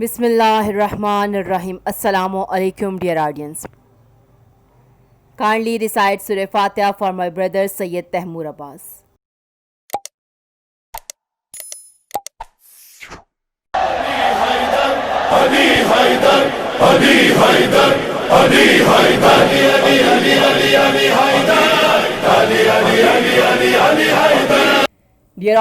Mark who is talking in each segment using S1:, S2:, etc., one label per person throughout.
S1: Bismillahirrahmanirrahim. Assalamu alaikum, dear audience. Kindly recite Surah Fatiha for my brother Sayyid Tehmoor Abbas.
S2: Ali Haydar, Ali Haydar, Ali Haydar, Ali Ali Ali Ali Haydar, Ali Ali Ali Ali Ali Haydar.
S1: Dear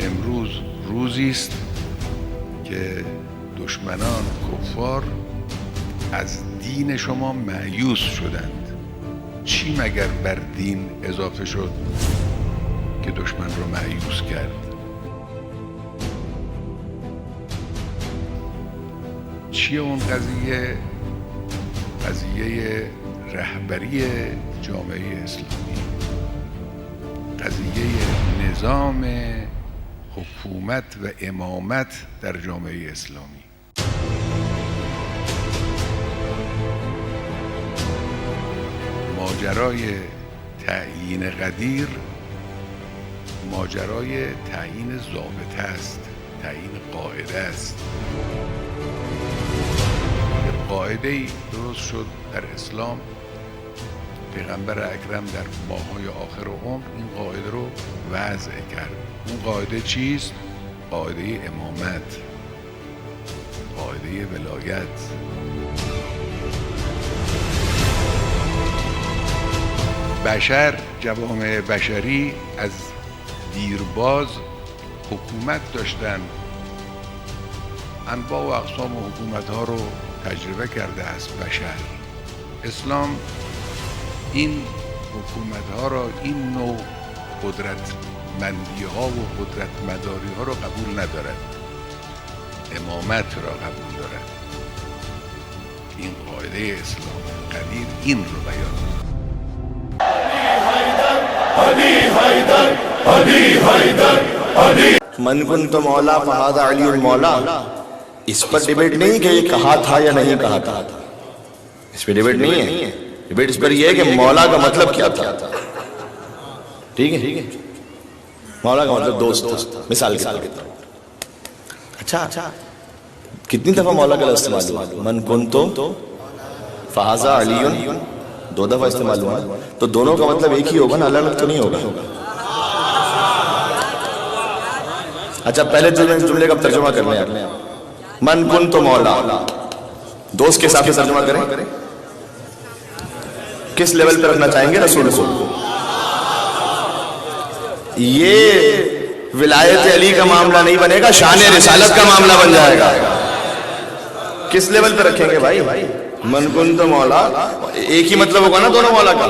S3: امروز روزی است که دشمنان کفار از دین شما مایوس شدند. چی مگر بر دین اضافه شد که دشمن رو مایوس کرد؟ چیه اون قضیه؟ قضیه رهبری جامعه اسلامی، قضیه نظام حکومت و امامت در جامعه اسلامی. ماجرای تعیین قدیر ماجرای تعیین ضابطه است، تعیین قاعده است. قاعده‌ای درست شد در اسلام. پیغمبر اکرم در ماه‌های آخر عمر این قاعده رو وضع کرد. اون قاعده چیست؟ قاعده امامت، قاعده ولایت. بشر، جوامع بشری از دیرباز حکومت داشتن. انواع و اقسام حکومت‌ها رو تجربه کرده است بشر. اسلام این حکومت‌ها را، این نوع قدرتمندی‌ها و قدرتمداری‌ها را قبول ندارد، امامت را قبول دارد. این قاعده اسلام قدیر این رو بیان می‌کند.
S4: من کنت مولا فہذا علی المولا. اس پر ڈیبیٹ نہیں کہ یہ کہا تھا یا نہیں کہا تھا، اس پہ ڈیبیٹ نہیں ہے. ڈیبیٹ اس پر یہ ہے کہ مولا کا مطلب کیا تھا. ٹھیک ہے، مولا کا مطلب دوست، مثال کے طور پر. اچھا، کتنی دفعہ مولا کا لفظ استعمال ہوا؟ من کنت فہذا علی، 2 دفعہ استعمال ہوا. تو دونوں کا مطلب ایک ہی ہوگا نا، الگ الگ تو نہیں ہوگا. اچھا، پہلے جملے کا ترجمہ کر لیں. من کنت مولا، دوست کے ساتھ ترجمہ کریں. کس لیول پہ رکھنا چاہیں گے رسول کو؟ یہ ولایت علی کا معاملہ نہیں بنے گا، شان رسالت کا معاملہ بن جائے گا. کس لیول پہ رکھیں گے بھائی؟ من کنت مولا ایک ہی مطلب ہوگا نا دونوں مولا کا.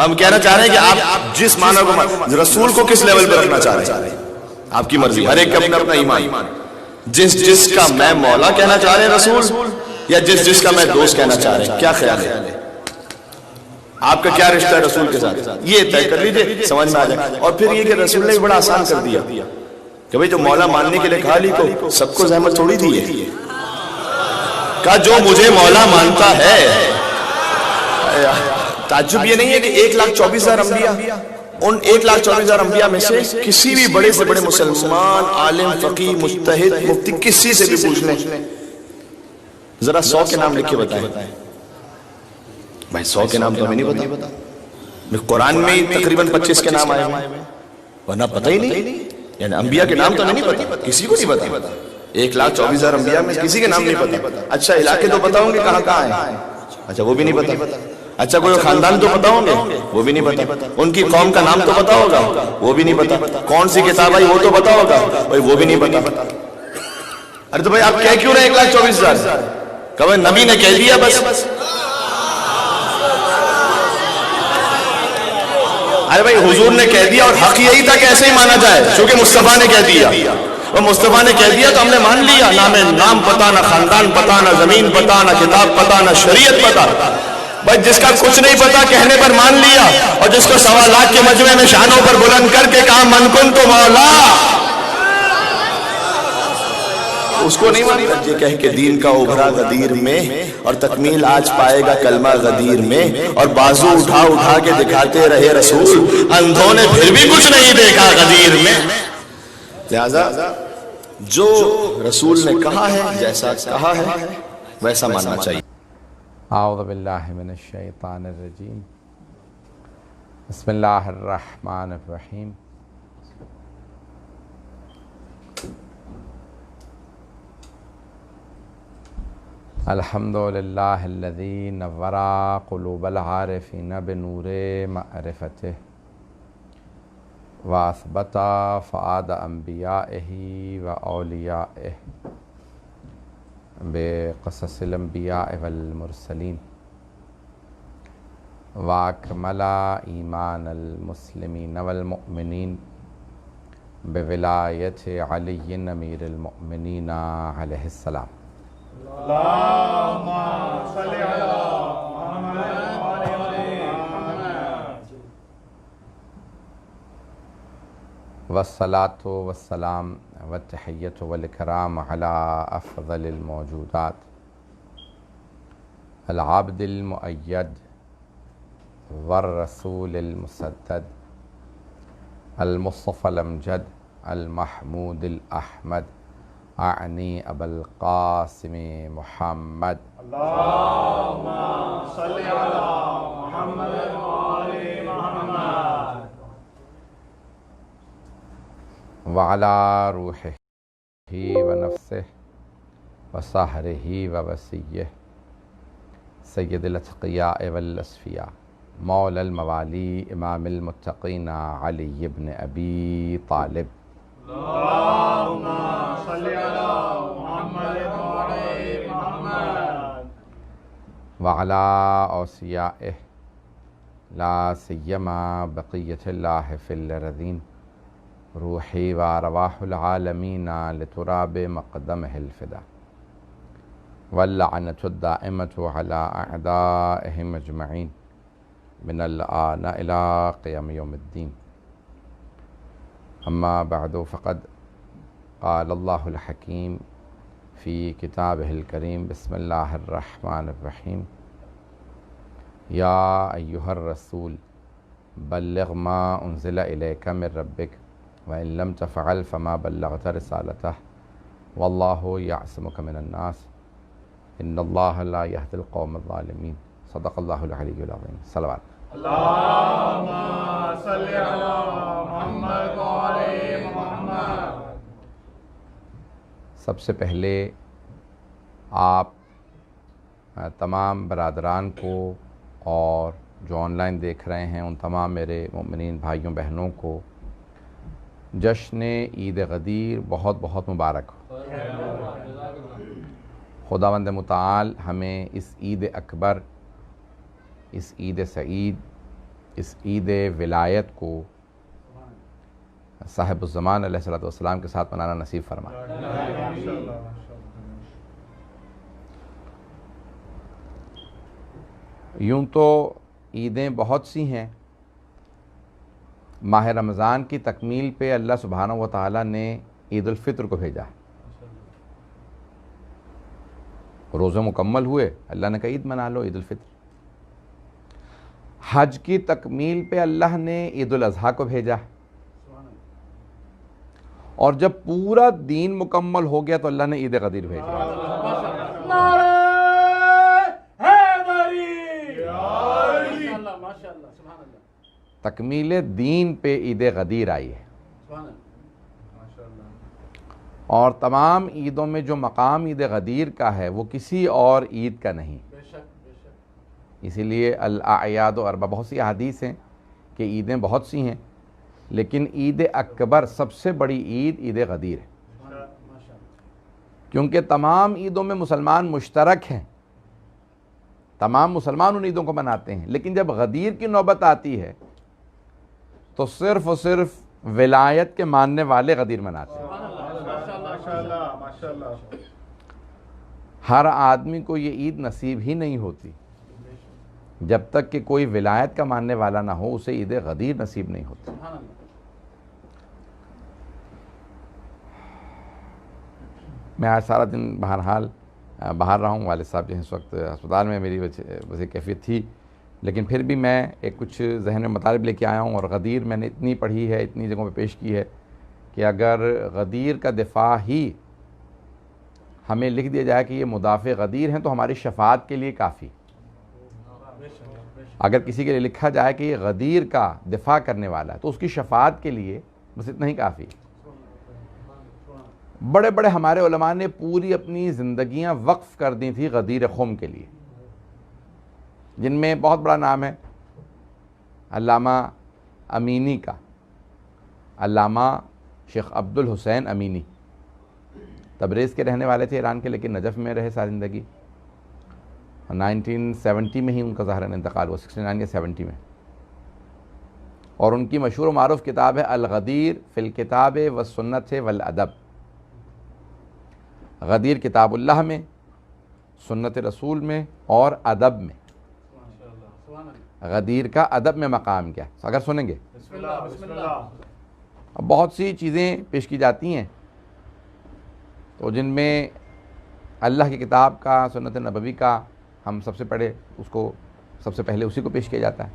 S4: ہم کہنا چاہ رہے ہیں کہ آپ جس معنی کو، رسول کو کس لیول پہ رکھنا چاہ رہے ہیں، آپ کی مرضی. ہر ایک کا اپنا اپنا ایمان. جس کا میں مولا کہنا چاہ رہے ہیں رسول، یا جس کا میں دوست کہنا چاہ رہے ہیں؟ کیا خیال ہے؟ آپ کا کیا رشتہ ہے رسول کے ساتھ؟ یہ طے کر لیجئے، سمجھ میں آ جائے. اور پھر یہ کہ رسول نے بڑا آسان کر دیا کہ بھئی جو مولا ماننے کے لیے کہا علی کو، سب کو زحمت تھوڑی دی ہے. کہا جو مجھے مولا مانتا ہے. تعجب یہ نہیں ہے کہ 1,24,000 انبیاء، ان 1,24,000 انبیاء میں سے کسی بھی بڑے سے بڑے مسلمان، عالم، فقیہ، مجتہد، مفتی، کسی سے بھی پوچھ لیں، ذرا 100 کے نام لکھ کے بتائیں. بھائی 100 کے نام تو ہمیں نہیں پتا. قرآن میں ہی تقریباً 25 کے نام آئے ہوئے ہیں، ورنہ پتہ ہی نہیں، یعنی انبیاء کے نام تو نہیں پتا، کسی کو نہیں پتا، 1,24,000 انبیاء میں کسی کے نام نہیں پتا۔ اچھا علاقے تو پتا ہوں گے کہاں کہاں ہیں، اچھا وہ بھی نہیں پتا۔ اچھا کوئی خاندان تو پتا ہوں گے، وہ بھی نہیں پتا۔ ان کی قوم کا نام تو پتا ہوگا، وہ بھی نہیں پتا۔ کون سی کتاب آئی وہ تو پتا ہوگا، وہ بھی نہیں پتا۔ ارے تو بھائی آپ کہہ کیوں رہے 1,24,000؟ کہ نبی نے کہہ دیا بس۔ ارے بھائی حضور نے کہہ دیا اور حق یہی تھا کہ ایسے ہی مانا جائے، چونکہ مصطفیٰ نے کہہ دیا، اور مصطفیٰ نے کہہ دیا تو ہم نے مان لیا۔ نام پتا، نہ خاندان پتا، نہ زمین پتا، نہ کتاب پتا، نہ شریعت پتا۔ بھائی جس کا کچھ نہیں پتا کہنے پر مان لیا، اور جس کو سوالات کے مجمع میں شانوں پر بلند کر کے کہا من کنت مولا، اس کو نہیں مانتا۔ یہ کہہ کے دین کا ابھرا غدیر میں، اور تکمیل آج پائے گا کلمہ غدیر میں، اور بازو اٹھا اٹھا کے دکھاتے رہے رسول، اندھوں نے پھر بھی کچھ نہیں دیکھا غدیر میں۔ لہذا جو رسول نے کہا ہے، جیسا کہا ہے ویسا ماننا چاہیے۔
S5: اعوذ باللہ من الشیطان الرجیم، بسم اللہ الرحمن الرحیم۔ الحمدللہ الذی نور قلوب العارفین بنور معرفتہ، واثبت فؤاد انبیائہ و اولیائہ بقصص الانبیاء والمرسلین، واکمل ایمان المسلمین والمؤمنین بولایت علی امیر المؤمنین علیہ السلام۔
S2: اللهم صل على محمد وعلى محمد۔
S5: والصلاة والسلام والتحیۃ والاکرام علی افضل الموجودات، العبد المؤید والرسول المسدد، المصطفى الامجد المحمود الاحمد، اعنی ابا القاسم محمد۔
S2: اللهم صل على محمد وعلى محمد۔
S5: وعلى روحه ونفسه وسحره ووصيه سید الاتقیاء والاصفیاء، مولا الموالی، امام المتقین، علی بن ابی طالب۔
S2: اللهم صل على محمد وعلى محمد۔
S5: وعلى اوصیائه لا سیما بقیۃ اللہ فی الارضین، روحی و ارواح العالمین لتراب مقدمہ الفدا، واللعنۃ الدائمۃ علی اعدائہم اجمعین من الآن الی قیام یوم الدین۔ اما بعد فقد قال اللہ الحکیم فی کتابہ الکریم، بسم اللہ الرحمن الرحیم، یا ایہا الرسول بلغ ما انزل الیک من ربک وَإِن لَمْ تَفْعَلْ فَمَا بَلَّغْتَ رِسَالَتَهُ وَاللَّهُ يَعْصِمُكَ مِنَ النَّاسِ إِنَّ اللَّهَ لَا يَهْدِي الْقَوْمَ الظَّالِمِينَ۔ صدق اللہ العلی العظیم۔ صلوات۔
S2: اللهم صل على محمد وعلى محمد۔
S5: سب سے پہلے آپ تمام برادران کو اور جو آن لائن دیکھ رہے ہیں ان تمام میرے مومنین بھائیوں بہنوں کو جشن عید غدیر بہت بہت مبارک ہو۔ خداوند متعال ہمیں اس عید اکبر، اس عید سعید، اس عید ولایت کو صاحب الزمان علیہ السلام کے ساتھ منانا نصیب فرمائے۔ یوں تو عیدیں بہت سی ہیں، ماہ رمضان کی تکمیل پہ اللہ سبحانہ و تعالیٰ نے عید الفطر کو بھیجا۔ روزے مکمل ہوئے، اللہ نے کہا عید منا لو، عید الفطر۔ حج کی تکمیل پہ اللہ نے عید الاضحیٰ کو بھیجا، اور جب پورا دین مکمل ہو گیا تو اللہ نے عید غدیر بھیجا۔ تکمیل دین پہ عید غدیر آئی ہے، اور تمام عیدوں میں جو مقام عید غدیر کا ہے وہ کسی اور عید کا نہیں۔ اسی لیے الاعیاد و اربع، بہت سی احادیث ہیں کہ عیدیں بہت سی ہیں، لیکن عید اکبر سب سے بڑی عید عید غدیر ہے، کیونکہ تمام عیدوں میں مسلمان مشترک ہیں، تمام مسلمان ان عیدوں کو مناتے ہیں، لیکن جب غدیر کی نوبت آتی ہے تو صرف اور صرف ولایت کے ماننے والے غدیر مناتے ہیں۔ ہر آدمی کو یہ عید نصیب ہی نہیں ہوتی، جب تک کہ کوئی ولایت کا ماننے والا نہ ہو اسے عید غدیر نصیب نہیں ہوتی۔ میں آج سارا دن بہرحال باہر رہا ہوں، والد صاحب جو ہیں اس وقت ہسپتال میں، میری وجہ کیفیت تھی، لیکن پھر بھی میں ایک کچھ ذہن میں مطالب لے کے آیا ہوں، اور غدیر میں نے اتنی پڑھی ہے، اتنی جگہوں پہ پیش کی ہے کہ اگر غدیر کا دفاع ہی ہمیں لکھ دیا جائے کہ یہ مدافع غدیر ہیں تو ہماری شفاعت کے لیے کافی۔ اگر کسی کے لیے لکھا جائے کہ یہ غدیر کا دفاع کرنے والا ہے تو اس کی شفاعت کے لیے بس اتنا ہی کافی۔ بڑے بڑے ہمارے علماء نے پوری اپنی زندگیاں وقف کر دی تھی غدیر خم کے لیے، جن میں بہت بڑا نام ہے علامہ امینی کا، علامہ شیخ عبد الحسین امینی، تبریز کے رہنے والے تھے ایران کے، لیکن نجف میں رہے ساری زندگی، 1970 میں ہی ان کا ظاہراً انتقال ہوا، 69 یا 70 میں، اور ان کی مشہور و معروف کتاب ہے الغدیر فی الکتاب والسنت والادب۔ غدیر کتاب اللہ میں، سنت رسول میں اور ادب میں۔ غدیر کا ادب میں مقام کیا، اگر سنیں گے بہت سی چیزیں پیش کی جاتی ہیں، تو جن میں اللہ کی کتاب کا، سنت نبوی کا ہم سب سے پہلے اس کو، سب سے پہلے اسی کو پیش کیا جاتا ہے،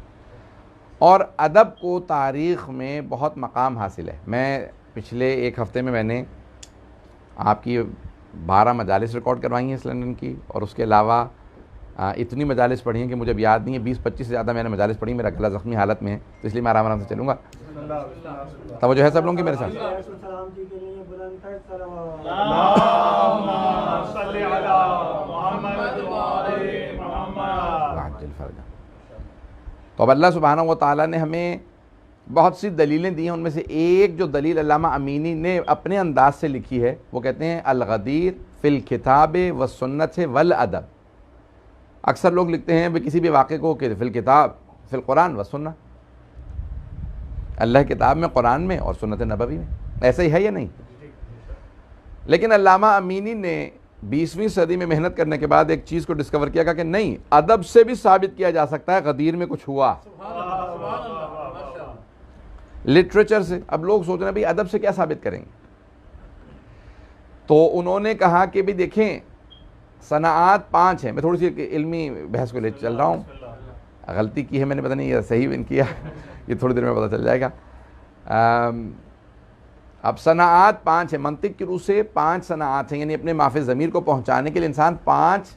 S5: اور ادب کو تاریخ میں بہت مقام حاصل ہے۔ میں پچھلے ایک ہفتے میں نے آپ کی 12 مجالس ریکارڈ کروائی ہیں اس لندن کی، اور اس کے علاوہ اتنی مجالس پڑھی ہیں کہ مجھے اب یاد نہیں ہے، 20-25 سے زیادہ میں نے مجالس پڑھی، میرا گلا زخمی حالت میں ہے، تو اس لیے میں آرام آرام سے چلوں گا۔ توجہ ہے سب لوگوں کی میرے ساتھ؟ تو اب اللہ سبحانہ و تعالیٰ نے ہمیں بہت سی دلیلیں دی ہیں، ان میں سے ایک جو دلیل علامہ امینی نے اپنے انداز سے لکھی ہے وہ کہتے ہیں الغدیر فی الکتاب والسنت والادب۔ اکثر لوگ لکھتے ہیں کسی بھی واقعے کو کہ فی الکتاب فی القرآن والسنہ، اللہ کتاب میں، قرآن میں اور سنت نبوی میں، ایسا ہی ہے یا نہیں؟ لیکن علامہ امینی نے 20ویں صدی میں محنت کرنے کے بعد ایک چیز کو ڈسکور کیا کہ نہیں، ادب سے بھی ثابت کیا جا سکتا ہے غدیر میں کچھ ہوا، لٹریچر سے۔ اب لوگ سوچ رہے ہیں بھئی ادب سے کیا ثابت کریں گے، تو انہوں نے کہا کہ بھی دیکھیں صنعات 5 ہیں، میں تھوڑی سی علمی بحث کو لے چل رہا ہوں، غلطی کی ہے میں نے، پتہ نہیں یہ صحیح نہیں کیا، یہ تھوڑی دیر میں پتہ چل جائے گا۔ اب صنعات 5 ہیں، منطق کی روح سے 5 صنعات ہیں، یعنی اپنے مافِ ضمیر کو پہنچانے کے لیے انسان 5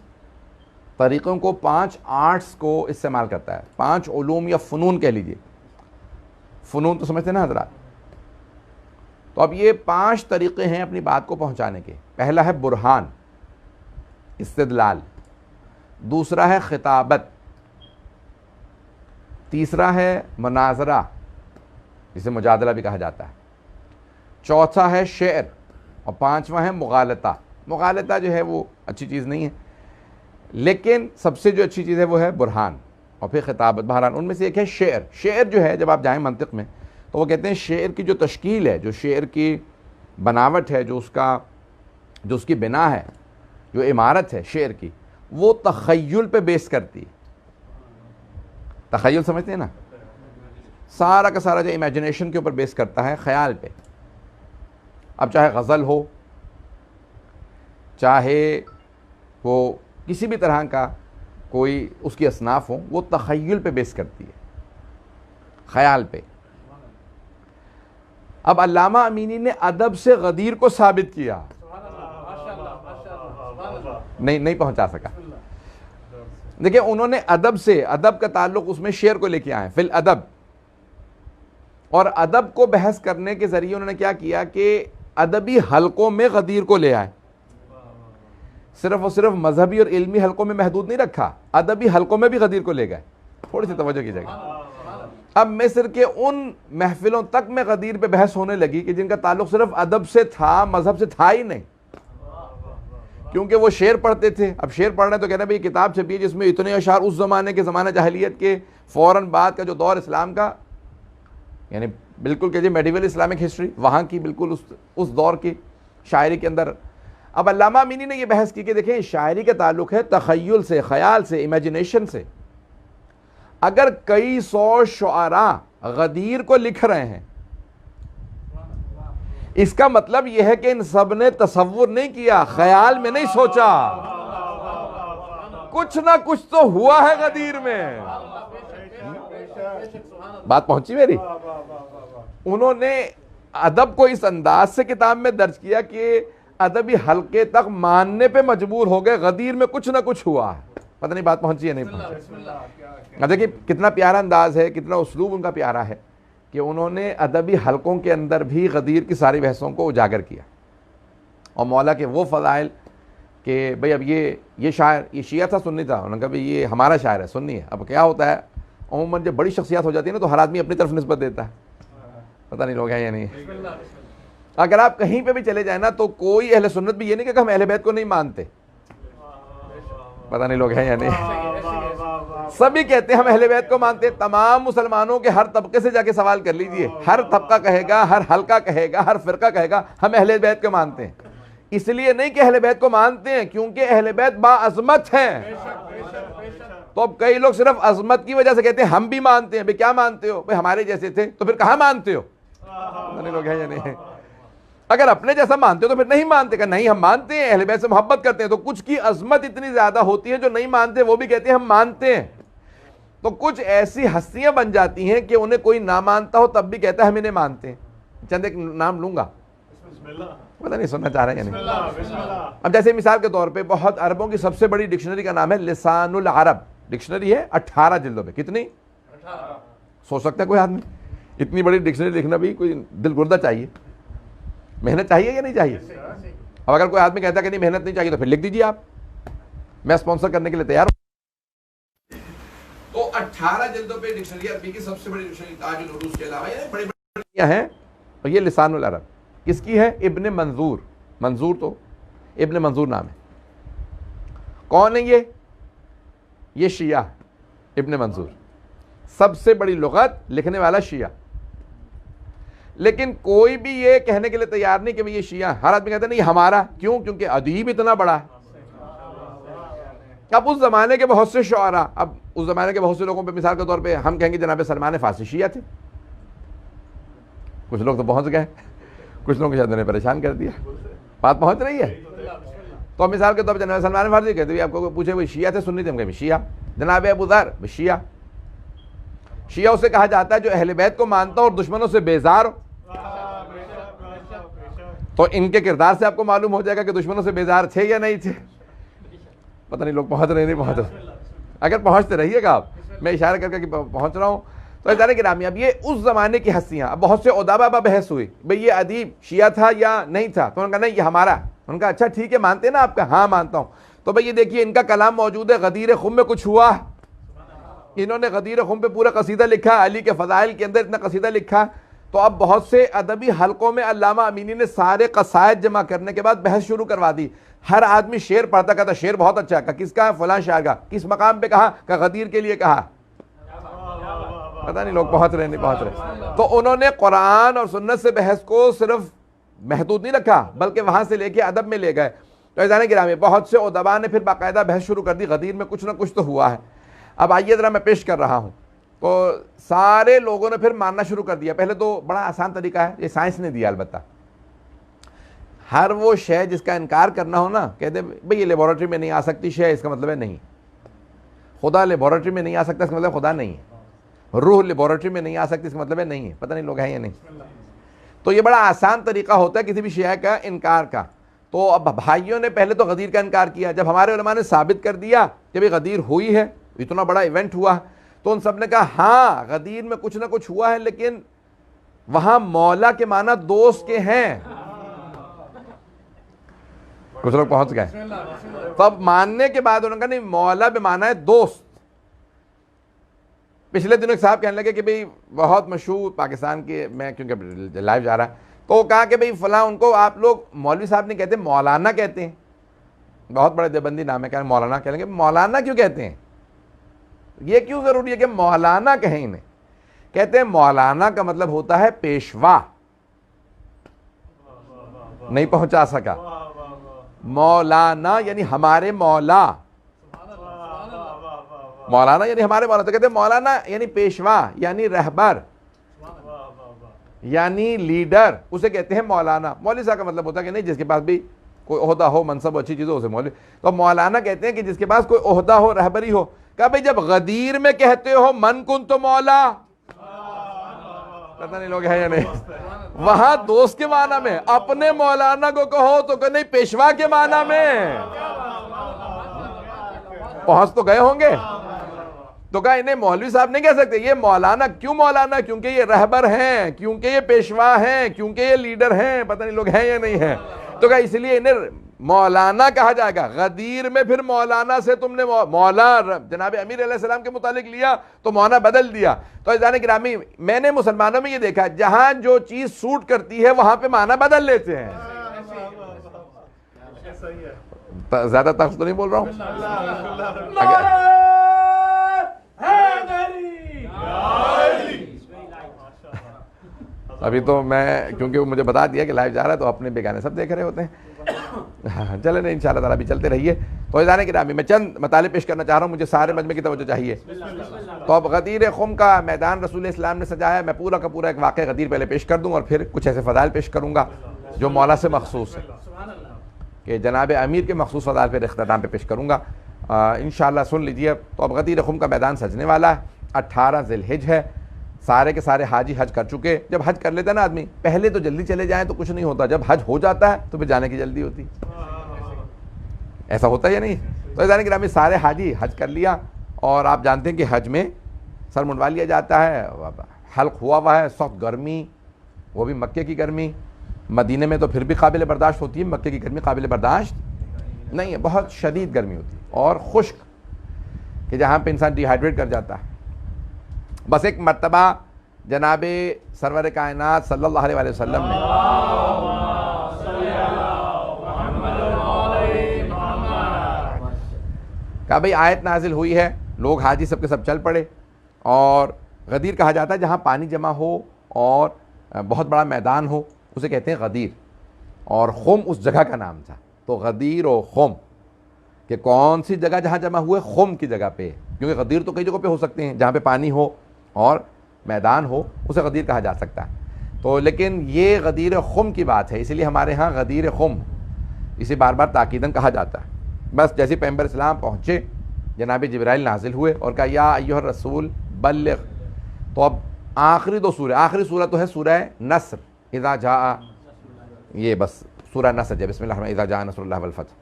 S5: طریقوں کو، 5 آرٹس کو استعمال کرتا ہے، 5 علوم یا فنون کہہ لیجئے، فنون تو سمجھتے ہیں نا حضرات۔ تو اب یہ 5 طریقے ہیں اپنی بات کو پہنچانے کے۔ پہلا ہے برہان، استدلال، دوسرا ہے خطابت، تیسرا ہے مناظرہ جسے مجادلہ بھی کہا جاتا ہے، چوتھا ہے شعر، اور 5واں ہے مغالطہ۔ مغالطہ جو ہے وہ اچھی چیز نہیں ہے، لیکن سب سے جو اچھی چیز ہے وہ ہے برہان، اور پھر خطابت۔ بہرحال ان میں سے ایک ہے شعر۔ شعر جو ہے جب آپ جائیں منطق میں تو وہ کہتے ہیں شعر کی جو تشکیل ہے، جو شعر کی بناوٹ ہے، جو اس کی بنا ہے، جو عمارت ہے شعر کی، وہ تخیل پہ بیس کرتی ہے۔ تخیل سمجھتے ہیں نا، سارا کا سارا جو امیجنیشن کے اوپر بیس کرتا ہے، خیال پہ۔ اب چاہے غزل ہو، چاہے وہ کسی بھی طرح کا کوئی اس کی اصناف ہوں، وہ تخیل پہ بیس کرتی ہے، خیال پہ۔ اب علامہ امینی نے ادب سے غدیر کو ثابت کیا، نہیں پہنچا سکا۔ دیکھیں انہوں نے ادب سے، ادب کا تعلق اس میں شعر کو لے کے آئے، فی الادب، اور ادب کو بحث کرنے کے ذریعے انہوں نے کیا کیا کہ ادبی حلقوں میں غدیر کو لے آئے، صرف اور صرف مذہبی اور علمی حلقوں میں محدود نہیں رکھا، ادبی حلقوں میں بھی غدیر کو لے گئے. تھوڑی سی توجہ کیجیے گا. اب مصر کے ان محفلوں تک میں غدیر پہ بحث ہونے لگی کہ جن کا تعلق صرف ادب سے تھا، مذہب سے تھا ہی نہیں، کیونکہ وہ شعر پڑھتے تھے. اب شعر پڑھنا تو کہنا بھائی کتاب چھپی ہے جس میں اتنے اشعار اس زمانے کے زمانہ جاہلیت کے فوراً بعد کا جو دور اسلام کا، یعنی بالکل کہ میڈیول اسلامک ہسٹری وہاں کی بالکل اس دور کی شاعری کے اندر. اب علامہ امینی نے یہ بحث کی کہ دیکھیں شاعری کا تعلق ہے تخیل سے، خیال سے، امیجنیشن سے. اگر کئی سو شعراء غدیر کو لکھ رہے ہیں، اس کا مطلب یہ ہے کہ ان سب نے تصور نہیں کیا، خیال میں نہیں سوچا، کچھ نہ کچھ تو ہوا ہے غدیر میں. بات پہنچی میری؟ انہوں نے ادب کو اس انداز سے کتاب میں درج کیا کہ ادبی حلقے تک ماننے پہ مجبور ہو گئے غدیر میں کچھ نہ کچھ ہوا ہے. پتہ نہیں بات پہنچی ہے نہیں پہنچی. اب دیکھیں کتنا پیارا انداز ہے، کتنا اسلوب ان کا پیارا ہے کہ انہوں نے ادبی حلقوں کے اندر بھی غدیر کی ساری بحثوں کو اجاگر کیا، اور مولا کے وہ فضائل کہ بھئی اب یہ شاعر، یہ شیعہ تھا سنی تھا، انہوں نے کہا بھئی یہ ہمارا شاعر ہے، سنی ہے. اب کیا ہوتا ہے عموماً جب بڑی شخصیات ہو جاتی ہے نا تو ہر آدمی اپنی طرف نسبت دیتا ہے. پتہ نہیں لوگ ہیں یا نہیں. اگر آپ کہیں پہ بھی چلے جائیں نا تو کوئی اہل سنت بھی یہ نہیں کہ ہم اہل بیت کو نہیں مانتے. پتہ نہیں لوگ ہیں یا نہیں. سبھی کہتے ہیں ہم اہل بیت کو مانتے. تمام مسلمانوں کے ہر طبقے سے جا کے سوال کر لیجئے، ہر طبقہ کہے گا، ہر حلقہ کہے گا، ہر فرقہ کہے گا ہم اہل بیت کو مانتے ہیں. اس لیے نہیں کہ اہل بیت کو مانتے ہیں، کیونکہ اہل بیت باعظمت ہیں. تو اب کئی لوگ صرف عظمت کی وجہ سے کہتے ہیں ہم بھی مانتے ہیں. بھئی کیا مانتے ہو؟ بھئی ہمارے جیسے تھے. تو پھر کہاں مانتے ہو؟ نہیں لوگ ہیں یا نہیں. اگر اپنے جیسا مانتے ہو تو پھر نہیں مانتے. کہ نہیں ہم مانتے ہیں، اہل بیت سے محبت کرتے ہیں. تو کچھ کی عظمت اتنی زیادہ ہوتی ہے جو نہیں مانتے وہ بھی کہتے ہیں ہم مانتے ہیں. تو کچھ ایسی ہستیاں بن جاتی ہیں کہ انہیں کوئی نہ مانتا ہو تب بھی کہتا ہے ہم انہیں مانتے ہیں. چند ایک نام لوں گا، پتہ نہیں سننا چاہ رہے ہیں یا نہیں. اب جیسے مثال کے طور پہ بہت عربوں کی سب سے بڑی ڈکشنری کا نام ہے لسان العرب. ڈکشنری ہے 18 جلدوں پہ. کتنی؟ سوچ سکتا ہے کوئی آدمی اتنی بڑی ڈکشنری لکھنا بھی کوئی دل گردہ چاہیے، محنت چاہیے یا نہیں چاہیے؟ اب اگر کوئی آدمی کہتا ہے کہ نہیں محنت نہیں چاہیے تو پھر لکھ دیجیے آپ، میں اسپانسر کرنے کے لیے تیار ہوں. تو 18 جلدوں پہ ڈکشنری عربی کی سب سے بڑی ڈکشنری تاج العروض کے علاوہ یہ بڑی بڑی ہیں. اور یہ لسان العرب کس کی ہے؟ ابن منظور. منظور تو ابن منظور نام ہے. کون ہے یہ شیعہ ابن منظور، سب سے بڑی لغت لکھنے والا شیعہ. لیکن کوئی بھی یہ کہنے کے لیے تیار نہیں کہ یہ شیعہ. ہر آدمی کہتا ہے نہیں ہمارا. کیوں؟ کیونکہ ادیب اتنا بڑا ہے. اب اس زمانے کے بہت سے شعراء، اب اس زمانے کے بہت سے لوگوں پہ مثال کے طور پہ ہم کہیں گے جناب سلمان فارسی شیعہ تھے. کچھ لوگ تو پہنچ گئے، کچھ لوگوں کے شاید نے پریشان کر دیا. بات پہنچ رہی ہے؟ تو مثال کے طور پہ جناب سلمان فارسی کہتے ہیں آپ کو پوچھے وہ شیعہ تھے سنی تھے؟ ہم کہیں شیعہ. جناب ابو ذر شیعہ. شیعہ اسے کہا جاتا ہے جو اہل بیت کو مانتا ہو اور دشمنوں سے بیزار ہو. تو ان کے کردار سے آپ کو معلوم ہو جائے گا کہ دشمنوں سے بیزار تھے یا نہیں تھے. پتہ نہیں لوگ پہنچ رہے نہیں پہنچ رہے. اگر پہنچتے رہیے گا آپ، میں اشارہ کر کے پہنچ رہا ہوں. تو اشارے گرامی اب یہ اس زمانے کی ہستیاں. اب بہت سے ادبا با بحث ہوئی بھئی یہ ادیب شیعہ تھا یا نہیں تھا. تو انہوں نے کہا نہیں یہ ہمارا. ان کا اچھا ٹھیک ہے مانتے نا آپ کا؟ ہاں مانتا ہوں. تو بھئی یہ دیکھیے ان کا کلام موجود ہے غدیر خم میں کچھ ہوا. انہوں نے غدیر خم پہ پورا قصیدہ لکھا، علی کے فضائل کے اندر اتنا قصیدہ لکھا. تو اب بہت سے ادبی حلقوں میں علامہ امینی نے سارے قصائد جمع کرنے کے بعد بحث شروع کروا دی. ہر آدمی شعر پڑھتا کہتا شعر بہت اچھا ہے. کس کا ہے؟ فلاں شاعر کا. کس مقام پہ کہا؟ کہ غدیر کے لیے کہا. پتہ نہیں لوگ پہنچ رہے نہیں پہنچ رہے. تو انہوں نے قرآن اور سنت سے بحث کو صرف محدود نہیں رکھا بلکہ وہاں سے لے کے ادب میں لے گئے. تو عزیزان گرامی بہت سے ادبا نے پھر باقاعدہ بحث شروع کر دی غدیر میں کچھ نہ کچھ تو ہوا ہے. اب آئیے ذرا میں پیش کر رہا ہوں. تو سارے لوگوں نے پھر ماننا شروع کر دیا. پہلے تو بڑا آسان طریقہ ہے، یہ سائنس نے دیا. البتہ ہر وہ شے جس کا انکار کرنا ہو نا کہتے بھئی یہ لیبارٹری میں نہیں آ سکتی شے، اس کا مطلب ہے نہیں. خدا لیبارٹری میں نہیں آ سکتا اس کا مطلب خدا نہیں ہے. روح لیبارٹری میں نہیں آ سکتی اس کا مطلب ہے نہیں ہے. پتہ نہیں لوگ ہیں یا نہیں. تو یہ بڑا آسان طریقہ ہوتا ہے کسی بھی شے کا انکار کا. تو اب بھائیوں نے پہلے تو غدیر کا انکار کیا. جب ہمارے علماء نے ثابت کر دیا کہ بھئی غدیر ہوئی ہے، اتنا بڑا ایونٹ ہوا، تو ان سب نے کہا ہاں غدیر میں کچھ نہ کچھ ہوا ہے، لیکن وہاں مولا کے معنی دوست کے ہیں. کچھ لوگ پہنچ گئے. تو اب ماننے کے بعد انہوں نے کہا نہیں، مولا بے معنی ہے دوست. پچھلے دنوں ایک صاحب کہنے لگے کہ بھئی بہت مشہور پاکستان کے، میں کیونکہ لائیو جا رہا ہے، تو کہا کہ بھئی فلاں ان کو آپ لوگ مولوی صاحب نہیں کہتے، مولانا کہتے ہیں. بہت بڑے دیوبندی نام ہے، کہ مولانا کہیں گے. مولانا کیوں کہتے ہیں؟ یہ کیوں ضروری ہے کہ مولانا کہیں انہیں؟ کہتے ہیں مولانا کا مطلب ہوتا ہے پیشوا. نہیں پہنچا سکا. مولانا یعنی ہمارے مولا. مولانا یعنی ہمارے مولا. تو کہتے ہیں مولانا یعنی پیشوا، یعنی رہبر، یعنی لیڈر، اسے کہتے ہیں مولانا. مولوی صاحب کا مطلب ہوتا ہے کہ نہیں جس کے پاس بھی کوئی عہدہ ہو، منصب ہو، اچھی چیز ہو، اسے مولوی. تو مولانا کہتے ہیں کہ جس کے پاس کوئی عہدہ ہو، رہبری ہو. کہا بھئی جب غدیر میں کہتے ہو من کن تو مولا، پتہ نہیں لوگ ہیں یا نہیں، وہاں دوست کے معنی میں. اپنے مولانا کو کہو تو کہ نہیں پیشوا کے معنی میں. پہنچ تو گئے ہوں گے. تو کہا انہیں مولوی صاحب نہیں کہہ سکتے، یہ مولانا. کیوں مولانا؟ کیونکہ یہ رہبر ہیں، کیونکہ یہ پیشوا ہیں، کیونکہ یہ لیڈر ہیں. پتہ نہیں لوگ ہیں یا نہیں ہیں. تو کہا اس لیے انہیں مولانا کہا جائے گا. غدیر میں پھر مولانا سے تم نے مولا جناب امیر علیہ السلام کے متعلق لیا تو مولانا بدل دیا. تو عزیزان گرامی، میں نے مسلمانوں میں یہ دیکھا جہاں جو چیز سوٹ کرتی ہے وہاں پہ معنی بدل لیتے ہیں. زیادہ تخت تو نہیں بول رہا ہوں. ابھی تو میں کیونکہ وہ مجھے بتا دیا کہ لائیو جا رہا ہے تو اپنے بیگانے سب دیکھ رہے ہوتے ہیں. چلے نہیں، انشاءاللہ تعالیٰ بھی چلتے رہیے. تو عزیزان گرامی، میں چند مطالب پیش کرنا چاہ رہا ہوں، مجھے سارے مجمع کی توجہ چاہیے. تو اب غدیر خم کا میدان رسول اسلام نے سجایا. میں پورا کا پورا ایک واقعہ غدیر پہلے پیش کر دوں اور پھر کچھ ایسے فضائل پیش کروں گا جو مولا سے مخصوص ہے، کہ جناب امیر کے مخصوص فضائل پہ اختتام پہ پیش کروں گا. انشاءاللہ سن لیجیے. تو اب غدیر خم کا میدان سجنے والا ہے. 18 ذی الحج ہے. سارے کے سارے حاجی حج کر چکے. جب حج کر لیتا ہے نا آدمی، پہلے تو جلدی چلے جائیں تو کچھ نہیں ہوتا، جب حج ہو جاتا ہے تو پھر جانے کی جلدی ہوتی. ایسا ہوتا ہے یا نہیں؟ تو عزیزان گرامی، سارے حاجی حج کر لیا. اور آپ جانتے ہیں کہ حج میں سر منڈوا لیا جاتا ہے، حلق ہوا ہوا ہے، سخت گرمی، وہ بھی مکے کی گرمی. مدینے میں تو پھر بھی قابل برداشت ہوتی ہے، مکے کی گرمی قابل برداشت نہیں ہے. بہت شدید گرمی ہوتی ہے اور خشک، کہ جہاں پہ انسان ڈی ہائیڈریٹ کر جاتا ہے. بس ایک مرتبہ جناب سرور کائنات صلی اللہ علیہ وسلم نے کہا بھئی آیت نازل ہوئی ہے. لوگ حاجی سب کے سب چل پڑے. اور غدیر کہا جاتا ہے جہاں پانی جمع ہو اور بہت بڑا میدان ہو، اسے کہتے ہیں غدیر. اور خم اس جگہ کا نام تھا. تو غدیر و خم، کہ کون سی جگہ جہاں جمع ہوئے، خم کی جگہ پہ. کیونکہ غدیر تو کئی جگہوں پہ ہو سکتے ہیں، جہاں پہ پانی ہو اور میدان ہو اسے غدیر کہا جا سکتا ہے. تو لیکن یہ غدیر خم کی بات ہے، اسی لیے ہمارے ہاں غدیر خم اسے بار بار تاکیداً کہا جاتا ہے. بس جیسے پیغمبر اسلام پہنچے، جناب جبرائیل نازل ہوئے اور کہا یا ایھا الرسول بلغ. تو اب آخری سورہ تو ہے سورہ نصر، اذا جاء، یہ بس سورہ نصر ہے، بسم اللہ الرحمن الرحیم، اذا جاء نصر اللہ والفتح.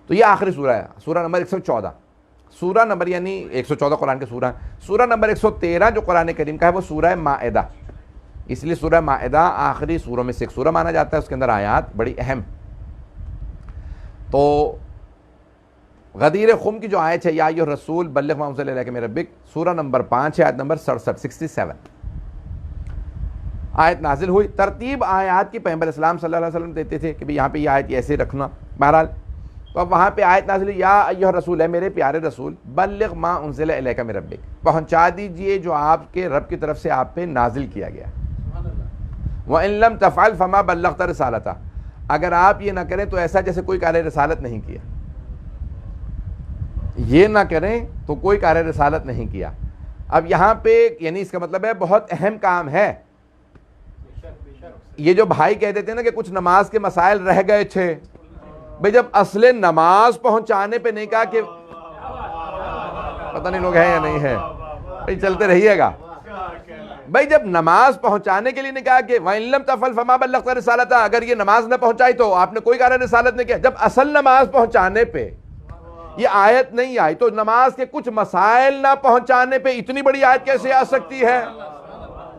S5: تو یہ آخری سورہ ہے، سورہ نمبر 114. سورہ نمبر یعنی 114 قرآن کے سورہ ہیں. سورہ نمبر 113 جو قرآن کریم کا ہے وہ سورہ مائدہ. اس لیے سورہ مائدہ آخری سوروں میں سے ایک سورہ مانا جاتا ہے. اس کے اندر آیات بڑی اہم. تو غدیر خم کی جو آیت ہے یا ایھا الرسول بلغ ما انزل الیک من ربک، سورہ نمبر 5 ہے، آیت نمبر 67 آیت نازل ہوئی. ترتیب آیات کی پیغمبر اسلام صلی اللہ علیہ وسلم دیتے تھے کہ یہاں پہ یہ آیت ایسے رکھنا. بہرحال تو اب وہاں پہ آیت نازل ہوئی یا ایھا الرسول، ہے میرے پیارے رسول، بلغ ما انزل الیک من ربک، پہنچا دیجئے جو آپ کے رب کی طرف سے آپ پہ نازل کیا گیا. وَإِن لَمْ تَفْعَلْ فَمَا بَلَّغْتَ رِسَالَتَهُ، اگر آپ یہ نہ کریں تو ایسا جیسے کوئی کار رسالت نہیں کیا. یہ نہ کریں تو کوئی کار رسالت نہیں کیا. اب یہاں پہ یعنی اس کا مطلب ہے بہت اہم کام ہے. یہ جو بھائی کہہ دیتے ہیں نا کہ کچھ نماز کے مسائل رہ گئے تھے، بھئی جب اصل نماز پہنچانے پہ نہیں کہا کہ پتہ نہیں لوگ ہیں یا نہیں ہیں، بھئی چلتے رہیے گا. بھئی جب نماز پہنچانے کے لیے نہیں کہا کہ وَإِن لَمْ تَفْعَلْ فَمَا بَلَّغْتَ رِسَالَتَهُ، اگر یہ نماز نہ پہنچائی تو آپ نے کوئی کار رسالت نہیں کیا. جب اصل نماز پہنچانے پہ یہ آیت نہیں آئی تو نماز کے کچھ مسائل نہ پہنچانے پہ اتنی بڑی آیت کیسے آ سکتی ہے؟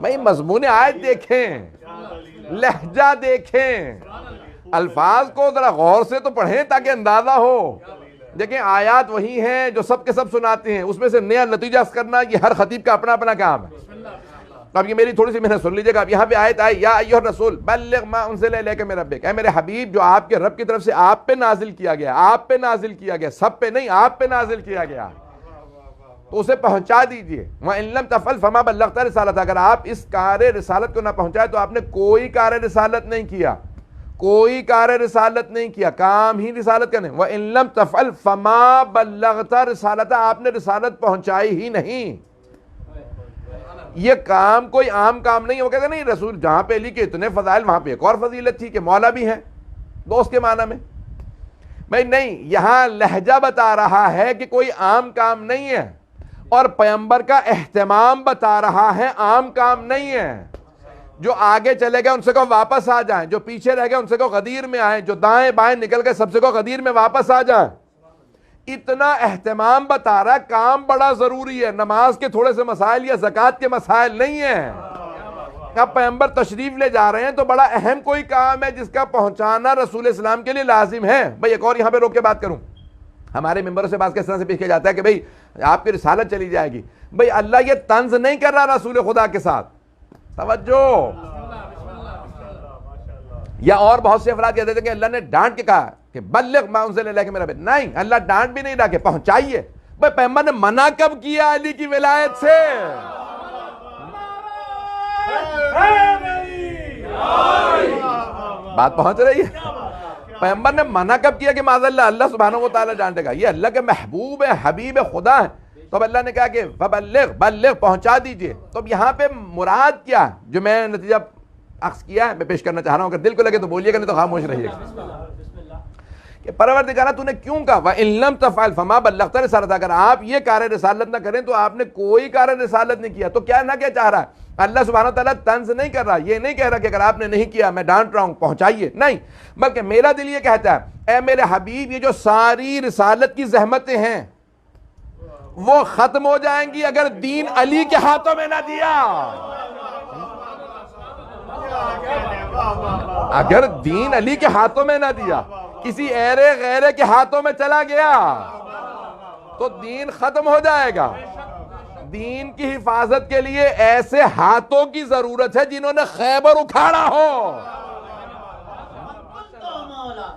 S5: بھائی مضمون آیت دیکھیں، لہجہ دیکھیں، الفاظ کو ذرا غور سے تو پڑھیں تاکہ اندازہ ہو۔ دیکھیں آیات وہی ہیں جو سب کے سب سناتے ہیں، اس میں سے نیا نتیجہ کرنا یہ ہر خطیب کا اپنا اپنا کام ہے۔ اب یہ میری تھوڑی سی محنت سن لیجیے گا۔ اب یہاں پہ آیت آئی، یا ایھا الرسول بلغ ما انزل الیک من ربک، اے میرے حبیب جو آپ کے رب کی طرف سے آپ پہ نازل کیا گیا، آپ پہ نازل کیا گیا، سب پہ نہیں، آپ پہ نازل کیا گیا، تو اسے پہنچا دیجئے۔ وَإِن لَمْ تَفْعَلْ فَمَا بَلَّغْتَ رِسَالَتَهُ، اگر آپ اس کار رسالت کو نہ پہنچائے تو آپ نے کوئی کار رسالت نہیں کیا، کوئی کار رسالت نہیں کیا، کام ہی رسالت کا نہیں۔ وَإِن لَمْ تَفْعَلْ فَمَا بَلَّغْتَ رِسَالَتَهُ، آپ نے رسالت پہنچائی ہی نہیں۔ یہ کام کوئی عام کام نہیں ہے۔ وہ کہتے نہیں رسول جہاں پہ علی کے اتنے فضائل وہاں پہ ایک اور فضیلت تھی کہ مولا بھی ہیں، دوست کے معنی میں۔ بھائی نہیں، یہاں لہجہ بتا رہا ہے کہ کوئی عام کام نہیں ہے، اور پیغمبر کا اہتمام بتا رہا ہے، عام کام نہیں ہے۔ جو آگے چلے گئے ان سے کہو واپس آ جائیں، جو پیچھے رہ گئے ان سے کہو غدیر میں آئیں، جو دائیں بائیں نکل گئے سب سے کہو غدیر میں واپس آ جائیں۔ اتنا اہتمام بتا رہا ہے، کام بڑا ضروری ہے، نماز کے تھوڑے سے مسائل یا زکوٰۃ کے مسائل نہیں ہیں۔ اب پیغمبر تشریف لے جا رہے ہیں تو بڑا اہم کوئی کام ہے جس کا پہنچانا رسول اسلام کے لیے لازم ہے۔ بھئی ایک اور یہاں پہ روک کے بات کروں، ہمارے ممبروں سے بات کس طرح سے پیش کیا جاتا ہے کہ بھئی آپ کی رسالت چلی جائے گی۔ بھئی اللہ یہ طنز نہیں کر رہا رسول خدا کے ساتھ، توجہ۔ یا اور بہت سے افراد کہتے تھے کہ اللہ نے ڈانٹ کے کہا کہ بلغ ما انزل الیک من ربک، نہیں، اللہ ڈانٹ بھی نہیں رہا کہ پہنچائیے۔ بھئی پیغمبر نے منع کب کیا علی کی ولایت سے؟ بات پہنچ رہی ہے؟ پیغمبر نے منع کب کیا کہ معاذ اللہ اللہ سبحانہ و تعالیٰ ڈانٹے گا؟ یہ اللہ کے محبوب ہے، حبیب خدا ہے، تو اب اللہ نے کہا کہ بلغ پہنچا دیجئے۔ تو اب یہاں پہ مراد کیا جو میں نتیجہ اخذ کیا ہے میں پیش کرنا چاہ رہا ہوں، اگر دل کو لگے تو بولیے گا، نہیں تو خاموش رہیے گا۔ کہ پروردگارہ تو نے کیوں کہا وَإِن لَمْ تَفْعَلْ فَمَا بَلَّغْتَ رِسَالَتَهُ، اگر آپ یہ کار رسالت نہ کریں تو آپ نے کوئی کار رسالت نہیں کیا۔ تو کیا نہ کیا چاہ رہا ہے؟ اللہ سبحانہ وتعالیٰ طنز نہیں کر رہا، یہ نہیں کہہ رہا کہ اگر آپ نے نہیں کیا میں ڈانٹ رہا ہوں پہنچائیے، نہیں، بلکہ میرا دل یہ کہتا ہے اے میرے حبیب یہ جو ساری رسالت کی زحمتیں ہیں وہ ختم ہو جائیں گی اگر دین علی کے ہاتھوں میں نہ دیا۔ اگر دین علی کے ہاتھوں میں نہ دیا، کسی ایرے غیرے کے ہاتھوں میں چلا گیا تو دین ختم ہو جائے گا۔ دین کی حفاظت کے لیے ایسے ہاتھوں کی ضرورت ہے جنہوں نے خیبر اکھاڑا ہو۔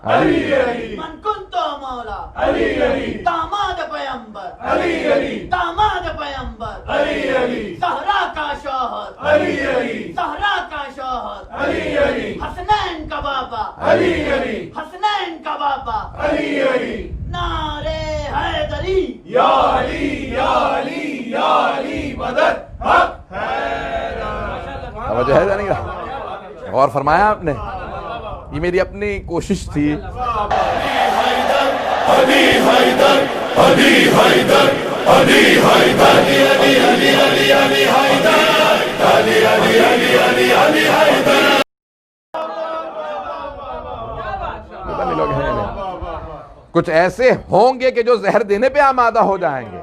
S2: علی علی من کنتو مولا، علی علی داماد پیغمبر، علی علی داماد پیغمبر، علی علی زہرا کا شوہر، علی علی زہرا کا شوہر، علی علی حسنین کا بابا، علی علی حسنین کا بابا، علی علی نعرے حیدری، یا علی یا علی یا علی مدد حق حیدر۔
S5: توجہ ہے نہیں رہا؟ غور فرمایا آپ نے؟ یہ میری اپنی کوشش تھی۔ لوگ ہیں کچھ ایسے ہوں گے کہ جو زہر دینے پہ آمادہ ہو جائیں گے،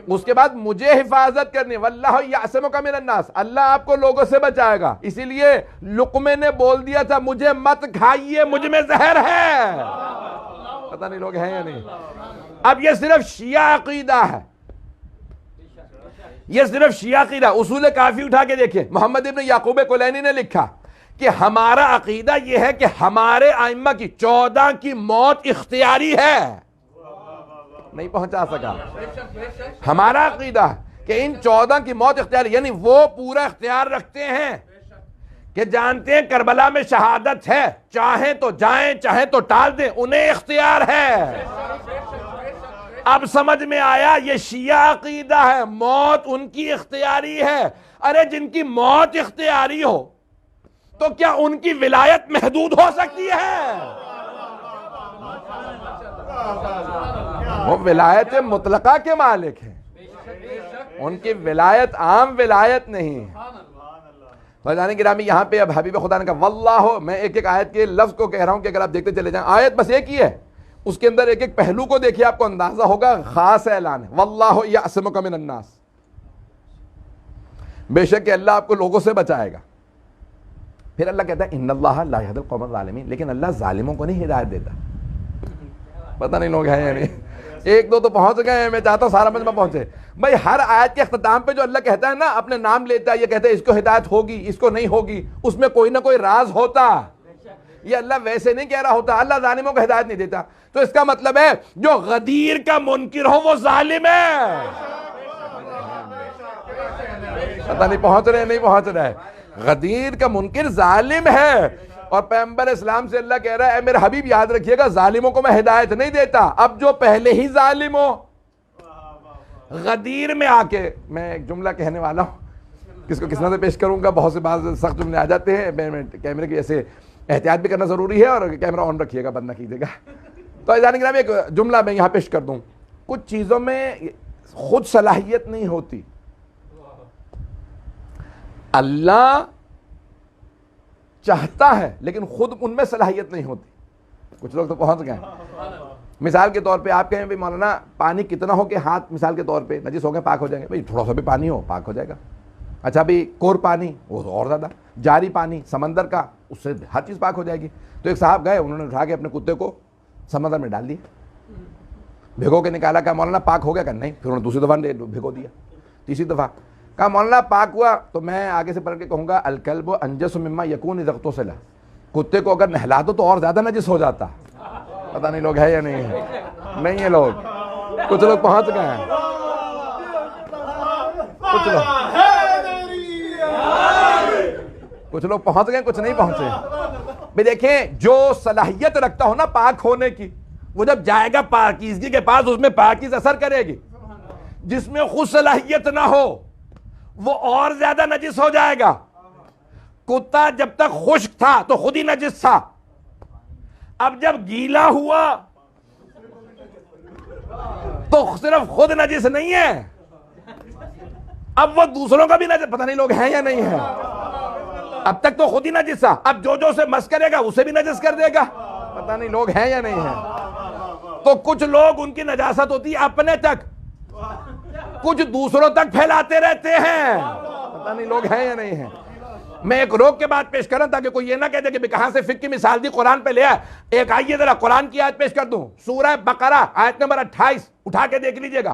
S5: اس کے بعد مجھے حفاظت کرنی، واللہ یعصمک من الناس، اللہ آپ کو لوگوں سے بچائے گا۔ اسی لیے لقمے نے بول دیا تھا مجھے مت کھائیے مجھ میں زہر ہے۔ پتہ نہیں لوگ ہیں یا نہیں۔ اب یہ صرف شیعہ عقیدہ ہے، یہ صرف شیعہ عقیدہ۔ اصول کافی اٹھا کے دیکھیں، محمد ابن یعقوب کلینی نے لکھا کہ ہمارا عقیدہ یہ ہے کہ ہمارے ائمہ کی 14 کی موت اختیاری ہے۔ نہیں پہنچا سکا۔ ہمارا عقیدہ ہے کہ ان 14 کی موت اختیاری، یعنی وہ پورا اختیار رکھتے ہیں کہ جانتے ہیں کربلا میں شہادت ہے، چاہیں تو جائیں چاہیں تو ٹال دیں، انہیں اختیار ہے۔ اب سمجھ میں آیا یہ شیعہ عقیدہ ہے، موت ان کی اختیاری ہے۔ ارے جن کی موت اختیاری ہو تو کیا ان کی ولایت محدود ہو سکتی ہے؟ وہ ولایت مطلقہ کے مالک ہیں، ان کی ولایت عام ولایت نہیں۔ بھائی گرامی یہاں پہ اب حبیب خدا نے کہا واللہ، میں ایک ایک آیت کے لفظ کو کہہ رہا ہوں کہ اگر آپ دیکھتے چلے جائیں، آیت بس ایک ہی ہے، اس کے اندر ایک ایک پہلو کو دیکھیے آپ کو اندازہ ہوگا، خاص اعلان ہے واللہ یعصمک من الناس۔ بے شک کہ اللہ آپ کو لوگوں سے بچائے گا. پھر اللہ کہتا ہے ان اللہ لا یہدی القوم الظالمین، لیکن اللہ ظالموں کو نہیں ہدایت دیتا. پتہ نہیں لوگ ہیں یا نہیں. ایک دو تو پہنچ گئے ہیں، میں چاہتا ہوں سارا مجمع پہنچے. بھائی ہر آیت کے اختتام پہ جو اللہ کہتا ہے نا، اپنے نام لیتا ہے، یہ کہتا ہے اس کو ہدایت ہوگی، اس کو نہیں ہوگی، اس میں کوئی نہ کوئی راز ہوتا. یہ اللہ ویسے نہیں کہہ رہا ہوتا اللہ ظالموں کو ہدایت نہیں دیتا. تو اس کا مطلب ہے جو غدیر کا منکر ہو وہ ظالم ہے. پتہ نہیں پہنچ رہے نہیں پہنچ رہے. غدیر کا منکر ظالم ہے. اور پیغمبر اسلام سے اللہ کہہ رہا ہے اے میرے حبیب یاد رکھیے گا ظالموں کو میں ہدایت نہیں دیتا. اب جو پہلے ہی ظالم ہو غدیر میں آ کے، میں ایک جملہ کہنے والا ہوں، کس کو کس طرح سے پیش کروں گا، بہت سے بعض سخت جملے آ جاتے ہیں. میں کیمرے کی ایسے احتیاط بھی کرنا ضروری ہے، اور کیمرہ آن رکھیے گا، بند نہ کیجیے گا. تو عزیزان گرامی ایک جملہ میں یہاں پیش کر دوں. کچھ چیزوں میں خود صلاحیت نہیں ہوتی. اللہ چاہتا ہے لیکن خود ان میں صلاحیت نہیں ہوتی. کچھ لوگ تو پہنچ گئے. مثال کے طور پہ آپ کہیں بھی مولانا پانی کتنا ہو کہ ہاتھ مثال کے طور پہ نجس ہو گئے پاک ہو جائیں گے. بھائی تھوڑا سا بھی پانی ہو پاک ہو جائے گا. اچھا بھی کور پانی وہ اور زیادہ، جاری پانی سمندر کا، اس سے ہر چیز پاک ہو جائے گی. تو ایک صاحب گئے، انہوں نے اٹھا کے اپنے کتے کو سمندر میں ڈال دیا، بھگو کے نکالا. کہا مولانا پاک ہو گیا؟ کہ نہیں. پھر انہوں نے دوسری دفعہ بھگو دیا، تیسری دفعہ. کہا مولانا پاک ہوا؟ تو میں آگے سے پڑھ کے کہوں گا الکلب انجس مما یکون اذا اغتسل، کتے کو اگر نہلا دو تو اور زیادہ نجس ہو جاتا. پتہ نہیں لوگ ہے یا نہیں ہے. نہیں ہے لوگ. کچھ لوگ پہنچ گئے ہیں. کچھ لوگ پہنچ گئے، کچھ نہیں پہنچے. بھی دیکھیں جو صلاحیت رکھتا ہو نا پاک ہونے کی، وہ جب جائے گا پاکیزگی کے پاس اس میں پاکیز اثر کرے گی. جس میں خود صلاحیت نہ ہو وہ اور زیادہ نجس ہو جائے گا. کتا جب تک خشک تھا تو خود ہی نجس تھا، اب جب گیلا ہوا تو صرف خود نجس نہیں ہے، اب وہ دوسروں کا بھی نجس. پتہ نہیں لوگ ہیں یا نہیں ہیں. اب تک تو خود ہی نجس تھا، اب جو سے مس کرے گا اسے بھی نجس کر دے گا. پتہ نہیں لوگ ہیں یا نہیں ہیں. تو کچھ لوگ ان کی نجاست ہوتی ہے اپنے تک، کچھ دوسروں تک پھیلاتے رہتے ہیں. پتہ نہیں لوگ ہیں یا نہیں ہیں. میں ایک روک کے بات پیش کروں تاکہ کوئی یہ نہ کہتے کہ کہاں سے فقہ کی مثال دی قرآن پہ لے آئے. ایک آئیے ذرا قرآن کی آیت پیش کر دوں، سورہ بقرہ آیت نمبر 28 اٹھا کے دیکھ لیجئے گا.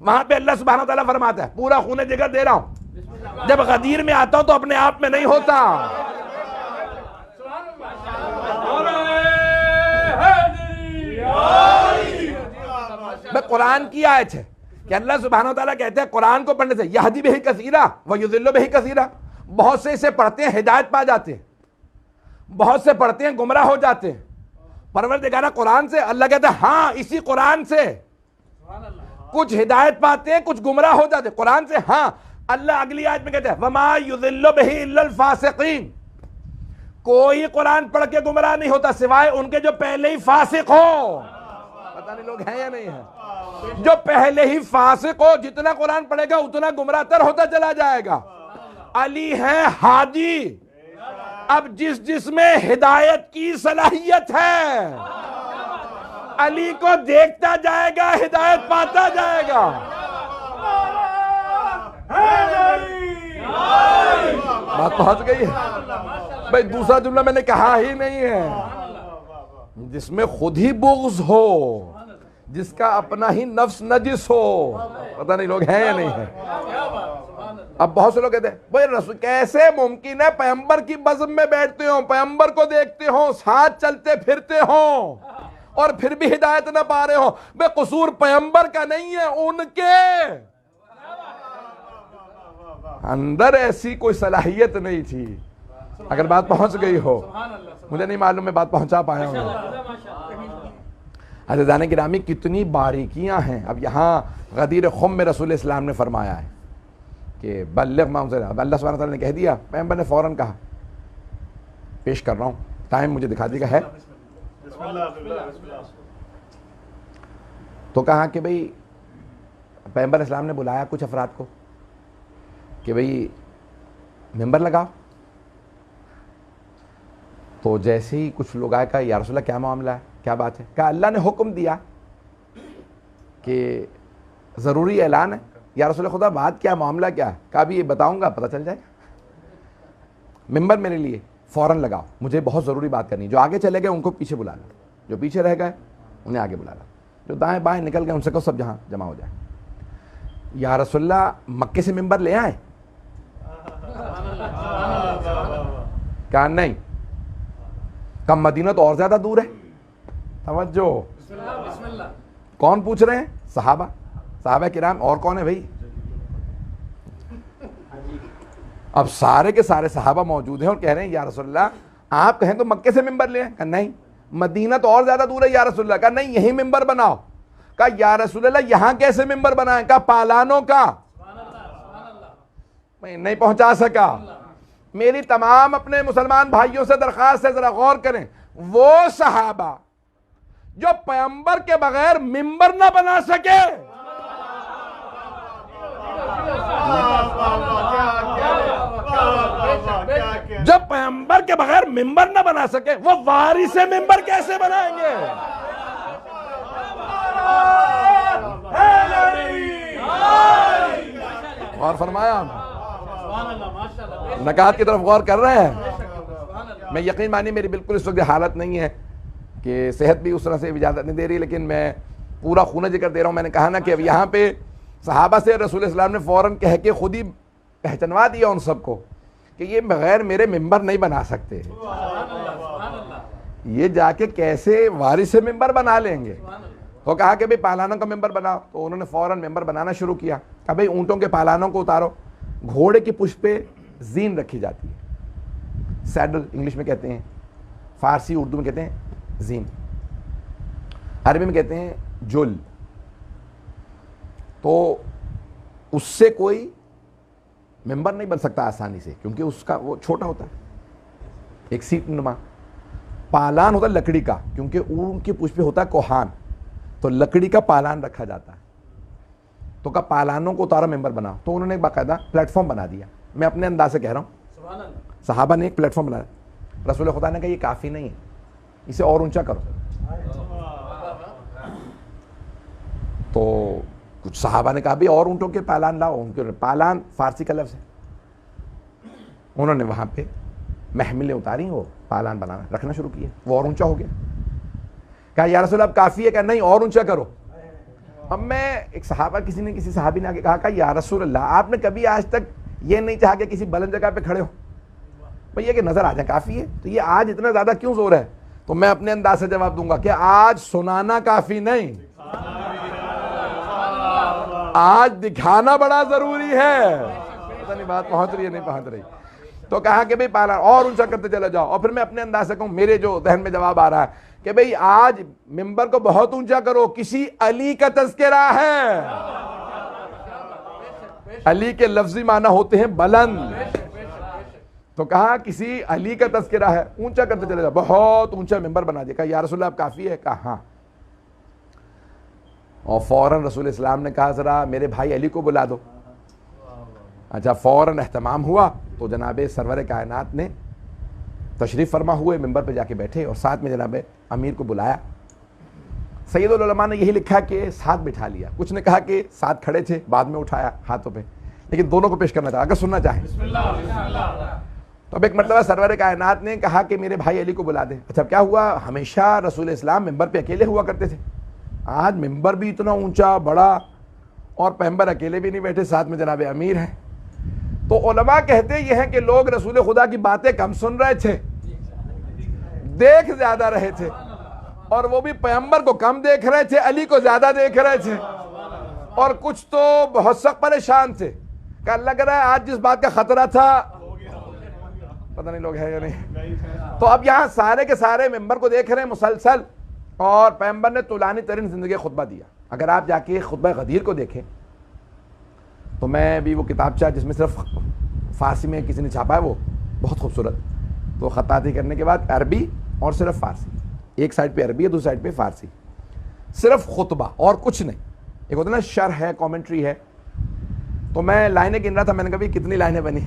S5: وہاں پہ اللہ سبحانہ وتعالیٰ فرماتا ہے، پورا خون جگر دے رہا ہوں، جب غدیر میں آتا ہوں تو اپنے آپ میں نہیں ہوتا. میں قرآن کی آیت ہے کہ اللہ سبحانہ وتعالیٰ کہتے ہیں قرآن کو پڑھنے سے یہدی بہ کثیرا ویضل بہ کثیرا، بہت سے اسے پڑھتے ہیں ہدایت پا جاتے ہیں، بہت سے پڑھتے ہیں گمراہ ہو جاتے ہیں. پروردگارہ قرآن سے اللہ کہتا ہے ہاں اسی قرآن سے کچھ ہدایت پاتے ہیں کچھ گمراہ ہو جاتے ہیں. قرآن سے ہاں. اللہ اگلی آیت میں کہتے ہیں وما یضل بہ الا الفاسقین، کوئی قرآن پڑھ کے گمراہ نہیں ہوتا سوائے ان کے جو پہلے ہی فاسق ہو. پتہ نہیں لوگ ہیں یا نہیں ہیں. جو پہلے ہی فاسق ہو جتنا قرآن پڑھے گا اتنا گمراہ تر ہوتا چلا جائے گا. علی ہے ہادی. اب جس میں ہدایت کی صلاحیت ہے علی کو دیکھتا جائے گا ہدایت پاتا جائے گا. بات پہنچ گئی ہے بھائی. دوسرا جملہ میں نے کہا ہی نہیں ہے. جس میں خود ہی بغض ہو، جس کا اپنا ہی نفس نجس ہو. پتہ نہیں لوگ ہیں یا نہیں ہیں. اب بہت سے لوگ کہتے ہیں بھائی رسول کیسے ممکن ہے پیغمبر کی بزم میں بیٹھتے ہوں، پیغمبر کو دیکھتے ہوں، ساتھ چلتے پھرتے ہوں اور پھر بھی ہدایت نہ پا رہے ہوں. بے قصور پیغمبر کا نہیں ہے، ان کے اندر ایسی کوئی صلاحیت نہیں تھی. اگر بات پہنچ گئی ہو، مجھے نہیں معلوم میں بات پہنچا پایا ہوں. عزیزان گرامی کتنی باریکیاں ہیں. اب یہاں غدیر خم میں رسول اسلام نے فرمایا ہے کہ بلغ ما انزل. اب اللہ سبحانہ تعالیٰ نے کہہ دیا، پیغمبر نے فوراً کہا، پیش کر رہا ہوں، ٹائم مجھے دکھا دیگا ہے. تو کہا کہ بھئی پیغمبر اسلام نے بلایا کچھ افراد کو کہ بھئی ممبر لگاؤ. تو جیسے ہی کچھ لوگ آئے کہا یا رسول اللہ کیا معاملہ ہے، کیا بات ہے. کہا اللہ نے حکم دیا کہ ضروری اعلان ہے یا رسول خدا بات کیا، معاملہ کیا ہے؟ کہا بھی یہ بتاؤں گا پتہ چل جائے گا۔ ممبر میرے لیے فوراً لگاؤ، مجھے بہت ضروری بات کرنی ہے۔ جو آگے چلے گئے ان کو پیچھے بلا لو، جو پیچھے رہ گئے انہیں آگے بلا لو، جو دائیں بائیں نکل گئے ان سے کہو سب جہاں جمع ہو جائے۔ یا رسول اللہ مکے سے ممبر لے آئے؟ کہا نہیں۔ کم مدینہ تو اور زیادہ دور ہے۔ توجہ، کون پوچھ رہے ہیں؟ صحابہ کرام۔ اور کون ہے بھائی؟ اب سارے کے سارے صحابہ موجود ہیں اور کہہ رہے ہیں یا رسول اللہ آپ کہیں تو مکے سے ممبر لے آئیں۔ کہا نہیں، مدینہ تو اور زیادہ دور ہے یا رسول اللہ۔ کہا نہیں، یہی ممبر بناؤ۔ کہا یا رسول اللہ یہاں کیسے ممبر بنائیں؟ کہا پالانوں کا۔ میں نہیں پہنچا سکا۔ میری تمام اپنے مسلمان بھائیوں سے درخواست ہے، ذرا غور کریں، وہ صحابہ جو پیغمبر کے بغیر ممبر نہ بنا سکے، جب پیغمبر کے بغیر ممبر نہ بنا سکے، وہ وارث ممبر کیسے بنائیں گے؟ اور فرمایا نکات کی طرف غور کر رہے ہیں۔ میں یقین مانی میری بالکل اس وقت حالت نہیں ہے کہ صحت بھی اس طرح سے اجازت نہیں دے رہی، لیکن میں پورا خونہ ذکر دے رہا ہوں۔ میں نے کہا نا کہ اب یہاں پہ صحابہ سے رسول اسلام نے فوراً کہہ کے خود ہی پہچنوا دیا ان سب کو کہ یہ بغیر میرے ممبر نہیں بنا سکتے، یہ جا کے کیسے وارث ممبر بنا لیں گے۔ تو کہا کہ بھئی پالانوں کا ممبر بناؤ، تو انہوں نے فوراً ممبر بنانا شروع کیا۔ کہ بھئی اونٹوں کے پالانوں کو اتارو، گھوڑے کی پشت پہ زین رکھی جاتی ہے، سیڈل انگلش میں کہتے ہیں، فارسی اردو میں کہتے ہیں زین، عربی میں کہتے ہیں جل۔ تو اس سے کوئی ممبر نہیں بن سکتا آسانی سے، کیونکہ اس کا وہ چھوٹا ہوتا ہے، ایک سیٹ نما۔ پالان ہوتا ہے لکڑی کا، کیونکہ اونٹ کی پشت پہ ہوتا ہے کوہان، تو لکڑی کا پالان رکھا جاتا ہے۔ تو کہا پالانوں کو اتارا ممبر بنا، تو انہوں نے ایک باقاعدہ پلیٹ فارم بنا دیا۔ میں اپنے انداز سے کہہ رہا ہوں، صحابہ نے ایک پلیٹ فارم بنایا۔ رسول خدا نے کہا یہ کافی نہیں ہے، اسے اور اونچا کرو۔ تو کچھ صحابہ نے کہا بھی اور اونٹوں کے پالان لاؤ، ان کے پالان فارسی کا لفظ ہے۔ انہوں نے وہاں پہ محملیں اتاری، وہ پالان بنانا رکھنا شروع کیا، وہ اور اونچا ہو گیا۔ کہا یا رسول اللہ اب کافی ہے؟ کہا نہیں اور اونچا کرو۔ اب میں ایک صحابہ کسی صحابی نے آگے کہا کہ یا رسول اللہ آپ نے کبھی آج تک یہ نہیں چاہا کہ کسی بلند جگہ پہ کھڑے ہو، بھئی یہ کہ نظر آ جائے کافی ہے، تو یہ آج اتنا زیادہ کیوں زور ہے؟ تو میں اپنے انداز سے جواب دوں گا کہ آج سنانا کافی نہیں، آج دکھانا بڑا ضروری ہے۔ پتہ نہیں بات پہنچ رہی ہے نہیں پہنچ رہی۔ تو کہا کہ بھئی پالا اور اونچا کرتے چلے جاؤ۔ اور پھر میں اپنے انداز سے کہوں، میرے جو ذہن میں جواب آ رہا ہے کہ بھئی آج ممبر کو بہت اونچا کرو، کسی علی کا تذکرہ ہے۔ علی کے لفظی معنی ہوتے ہیں بلند، تو کہا کسی علی کا تذکرہ ہے، اونچا کرتے چلے جاؤ، بہت اونچا ممبر بنا دیا۔ کہا یا رسول اللہ اب کافی ہے؟ کہا ہاں۔ اور فوراً رسول اسلام نے کہا ذرا میرے بھائی علی کو بلا دو۔ اچھا، فوراً اہتمام ہوا تو جناب سرور کائنات نے تشریف فرما ہوئے ممبر پہ جا کے بیٹھے اور ساتھ میں جناب امیر کو بلایا۔ سید العلماء نے یہی لکھا کہ ساتھ بٹھا لیا، کچھ نے کہا کہ ساتھ کھڑے تھے بعد میں اٹھایا ہاتھوں پہ، لیکن دونوں کو پیش کرنا چاہا اگر سننا چاہیں۔ تو اب ایک مرتبہ سرور کائنات نے کہا کہ میرے بھائی علی کو بلا دیں۔ اچھا کیا ہوا، ہمیشہ رسول اسلام ممبر پہ اکیلے ہوا کرتے تھے، آج ممبر بھی اتنا اونچا بڑا اور پیغمبر اکیلے بھی نہیں بیٹھے، ساتھ میں جناب امیر ہیں۔ تو علماء کہتے یہ ہیں کہ لوگ رسول خدا کی باتیں کم سن رہے تھے، دیکھ زیادہ رہے تھے، اور وہ بھی پیغمبر کو کم دیکھ رہے تھے، علی کو زیادہ دیکھ رہے تھے، اور کچھ تو بہت سخت پریشان تھے کہ لگ رہا ہے آج جس بات کا خطرہ تھا، پتہ نہیں لوگ ہے یا نہیں۔ تو اب یہاں سارے کے سارے ممبر کو دیکھ رہے ہیں مسلسل، اور پیغمبر نے طولانی ترین زندگی خطبہ دیا۔ اگر آپ جا کے خطبہ غدیر کو دیکھیں تو میں بھی وہ کتابچہ جس میں صرف فارسی میں کسی نے چھاپا ہے، وہ بہت خوبصورت، تو خطاطی کرنے کے بعد عربی اور صرف فارسی، ایک سائڈ پہ عربی ہے دوسری سائڈ پہ فارسی، صرف خطبہ اور کچھ نہیں۔ ایک ہوتا ہے نا شرح ہے، کامنٹری ہے۔ تو میں لائنیں گن رہا تھا، میں نے کہا کتنی لائنیں بنی،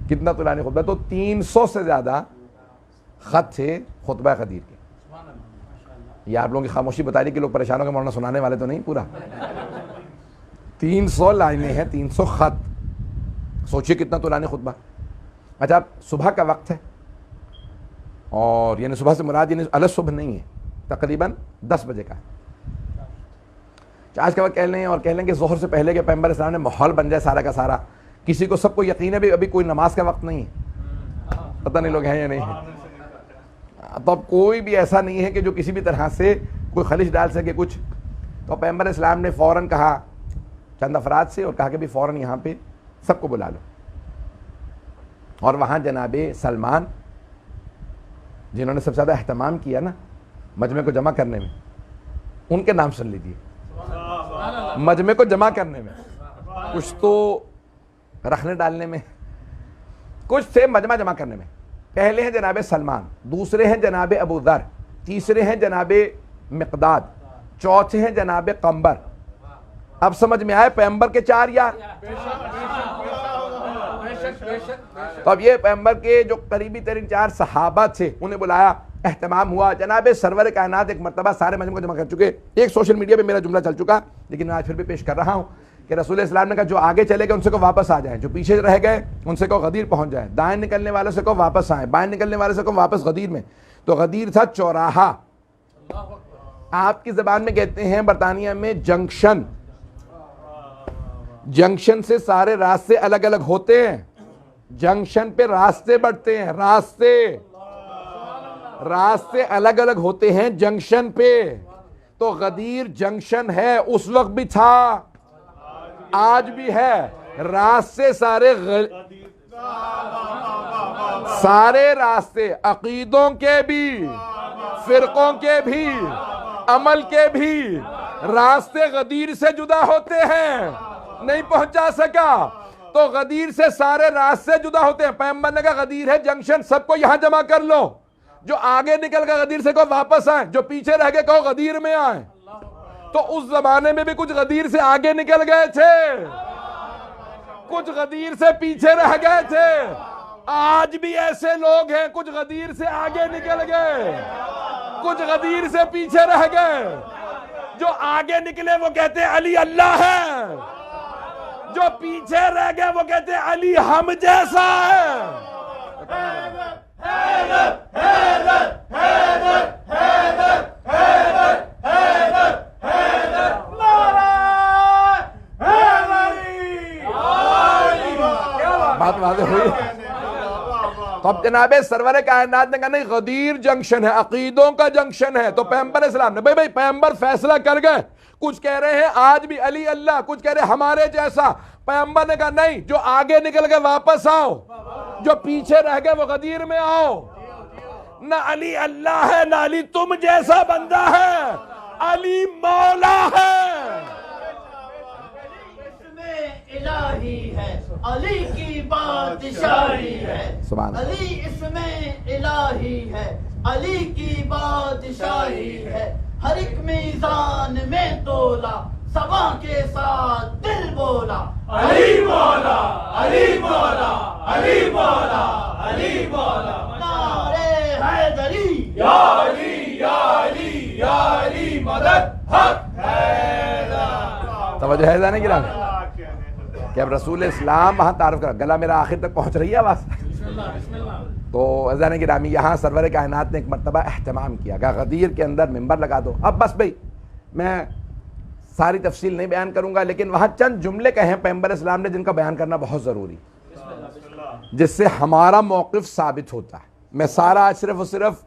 S5: کتنا طولانی خطبہ، تو 300 سے زیادہ خط تھے خطبہ غدیر کے۔ یہ آپ لوگوں کی خاموشی بتا رہی کہ لوگ پریشان ہو کے مولانا سنانے والے تو نہیں پورا 300 لائنیں ہیں, 300 خط. سوچئے کتنا طولانی خطبہ. اچھا صبح کا وقت ہے, اور یعنی صبح سے مراد یعنی الگ صبح نہیں ہے, تقریباً 10 بجے کا ہے. آج کا وقت کہہ لیں اور کہہ لیں کہ ظہر سے پہلے کے پیغمبر اسلام نے ماحول بن جائے سارا کا سارا. کسی کو سب کو یقین ہے بھی ابھی کوئی نماز کا وقت نہیں ہے, پتہ نہیں لوگ ہیں یا نہیں ہیں. تو اب کوئی بھی ایسا نہیں ہے کہ جو کسی بھی طرح سے کوئی خلش ڈال سکے کچھ. تو پیغمبر اسلام نے فوراً کہا چند افراد سے, اور کہا کہ بھی فوراً یہاں پہ سب کو بلا لو. اور وہاں جناب سلمان جنہوں نے سب سے زیادہ اہتمام کیا نا مجمع کو جمع کرنے میں, ان کے نام سن لیجیے. مجمع کو جمع کرنے میں کچھ تو رکھنے ڈالنے میں, کچھ تھے مجمع جمع کرنے میں. پہلے ہیں جناب سلمان, دوسرے ہیں جناب ابو ذر, تیسرے ہیں جناب مقداد, چوتھے ہیں جناب قمبر. اب سمجھ میں آئے پیغمبر کے 4 یار. تو اب یہ پیغمبر کے جو قریبی ترین 4 صحابہ تھے انہیں بلایا, اہتمام ہوا. جناب سرور کائنات ایک مرتبہ سارے مجمع کو جمع کر چکے. ایک سوشل میڈیا پہ میرا جملہ چل چکا, لیکن میں آج پھر بھی پیش کر رہا ہوں کہ رسول اسلام نے کہا جو آگے چلے گئے ان سے کو واپس آ جائیں, جو پیچھے رہ گئے ان سے کو غدیر پہنچ جائیں, دائیں نکلنے والے سے کو واپس آئیں, بائیں نکلنے والے سے کو واپس غدیر میں. تو غدیر تھا چوراہا, آپ کی زبان میں کہتے ہیں برطانیہ میں جنکشن. جنکشن سے سارے راستے الگ الگ ہوتے ہیں, جنکشن پہ راستے بڑھتے ہیں, راستے الگ الگ ہوتے ہیں جنکشن پہ. تو غدیر جنکشن ہے, اس وقت بھی تھا, آج بھی ہے. راستے سارے راستے عقیدوں کے بھی, فرقوں کے بھی, عمل کے بھی راستے غدیر سے جدا ہوتے ہیں. نہیں پہنچا سکا تو غدیر سے سارے راستے جدا ہوتے ہیں. پیغمبر نے کہا غدیر ہے جنکشن, سب کو یہاں جمع کر لو. جو آگے نکل گئے غدیر سے کہو واپس آئیں, جو پیچھے رہ گئے کہو غدیر میں آئیں. تو اس زمانے میں بھی کچھ غدیر سے آگے نکل گئے تھے, کچھ غدیر سے پیچھے رہ گئے تھے. آج بھی ایسے لوگ ہیں, کچھ غدیر سے آگے نکل گئے, کچھ غدیر سے پیچھے رہ گئے. جو آگے نکلے وہ کہتے ہیں علی اللہ ہے, جو پیچھے رہ گئے وہ کہتے ہیں علی ہم جیسا ہے. بات واضح ہوئی. تو اب جناب سرور کائنات نے کہا نہیں غدیر جنکشن ہے, عقیدوں کا جنکشن ہے. تو پیغمبر اسلام نے بھائی پیغمبر فیصلہ کر گئے. کچھ کہہ رہے ہیں آج بھی علی اللہ, کچھ کہہ رہے ہیں ہمارے جیسا. پیغمبر نے کہا نہیں, جو آگے نکل گئے واپس آؤ, جو پیچھے رہ گئے وہ غدیر میں آؤ. نہ علی اللہ ہے, نہ علی تم جیسا بندہ ہے, علی مولا ہے.
S2: الہی ہے, علی کی بادشاہی ہے.
S5: سبحان اللہ.
S2: علی اس میں الہی ہے, علی کی بادشاہی ہے. ہر ایک میزان میں تولا, سبا کے ساتھ دل بولا علی مولا, علی مولا, علی مولا, علی مولا. نعرے حیدری یا علی یا علی یا علی مدد حق حیدر.
S5: توجہ ہے نہیں گرام کہ اب رسول اسلام وہاں تعارف کرا. گلا میرا آخر تک پہنچ رہی ہے آواز؟ تو عزیزان گرامی یہاں سرور کائنات نے ایک مرتبہ اہتمام کیا کہ غدیر کے اندر ممبر لگا دو. اب بس بھئی میں ساری تفصیل نہیں بیان کروں گا, لیکن وہاں چند جملے کہیں پیغمبر اسلام نے جن کا بیان کرنا بہت ضروری, جس سے ہمارا موقف ثابت ہوتا ہے. میں سارا آج صرف اور صرف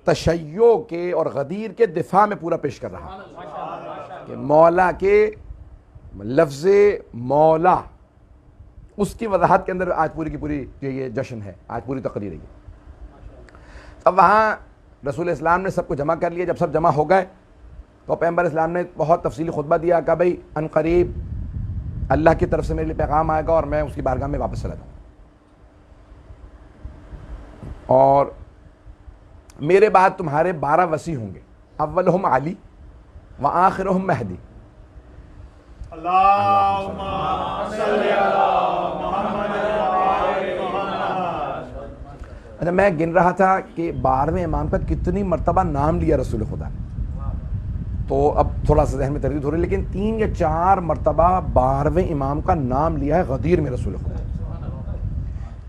S5: تشیع کے اور غدیر کے دفاع میں پورا پیش کر رہا ہوں کہ مولا کے لفظ مولا اس کی وضاحت کے اندر آج پوری کی پوری یہ جشن ہے, آج پوری تقریر ہے. اب وہاں رسول اسلام نے سب کو جمع کر لیا. جب سب جمع ہو گئے تو پیغمبر اسلام نے بہت تفصیلی خطبہ دیا کہ بھائی ان قریب اللہ کی طرف سے میرے لیے پیغام آئے گا اور میں اس کی بارگاہ میں واپس چلا جاؤں گا, اور میرے بعد تمہارے 12 وصی ہوں گے, اولہم علی وآخرہم مہدی.
S2: اللہم صلی علی محمد.
S5: اچھا میں گن رہا تھا کہ 12ویں امام کا کتنی مرتبہ نام لیا رسول خدا نے. تو اب تھوڑا سا ذہن میں تردید ہو رہی ہے، لیکن 3 یا 4 مرتبہ 12ویں امام کا نام لیا ہے غدیر میں رسول خدا،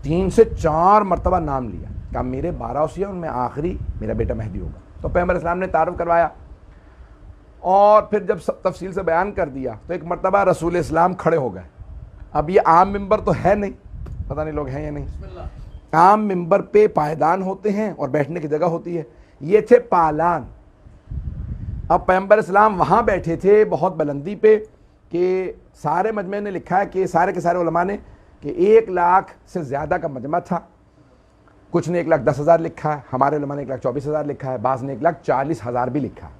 S5: 3 سے 4 مرتبہ نام لیا کہ میرے 12 اوصیہ ان میں آخری میرا بیٹا مہدی ہوگا. تو پیغمبر اسلام نے تعارف کروایا، اور پھر جب تفصیل سے بیان کر دیا تو ایک مرتبہ رسول اسلام کھڑے ہو گئے. اب یہ عام ممبر تو ہے نہیں، پتہ نہیں لوگ ہیں یا نہیں. عام ممبر پہ پائیدان ہوتے ہیں اور بیٹھنے کی جگہ ہوتی ہے، یہ تھے پالان. اب پیغمبر اسلام وہاں بیٹھے تھے بہت بلندی پہ کہ سارے مجمع نے لکھا ہے کہ سارے کے سارے علماء نے کہ 1 لاکھ سے زیادہ کا مجمع تھا. کچھ نے 1,10,000 لکھا ہے، ہمارے علماء نے 1,24,000 لکھا ہے، بعض نے 1,40,000 بھی لکھا ہے،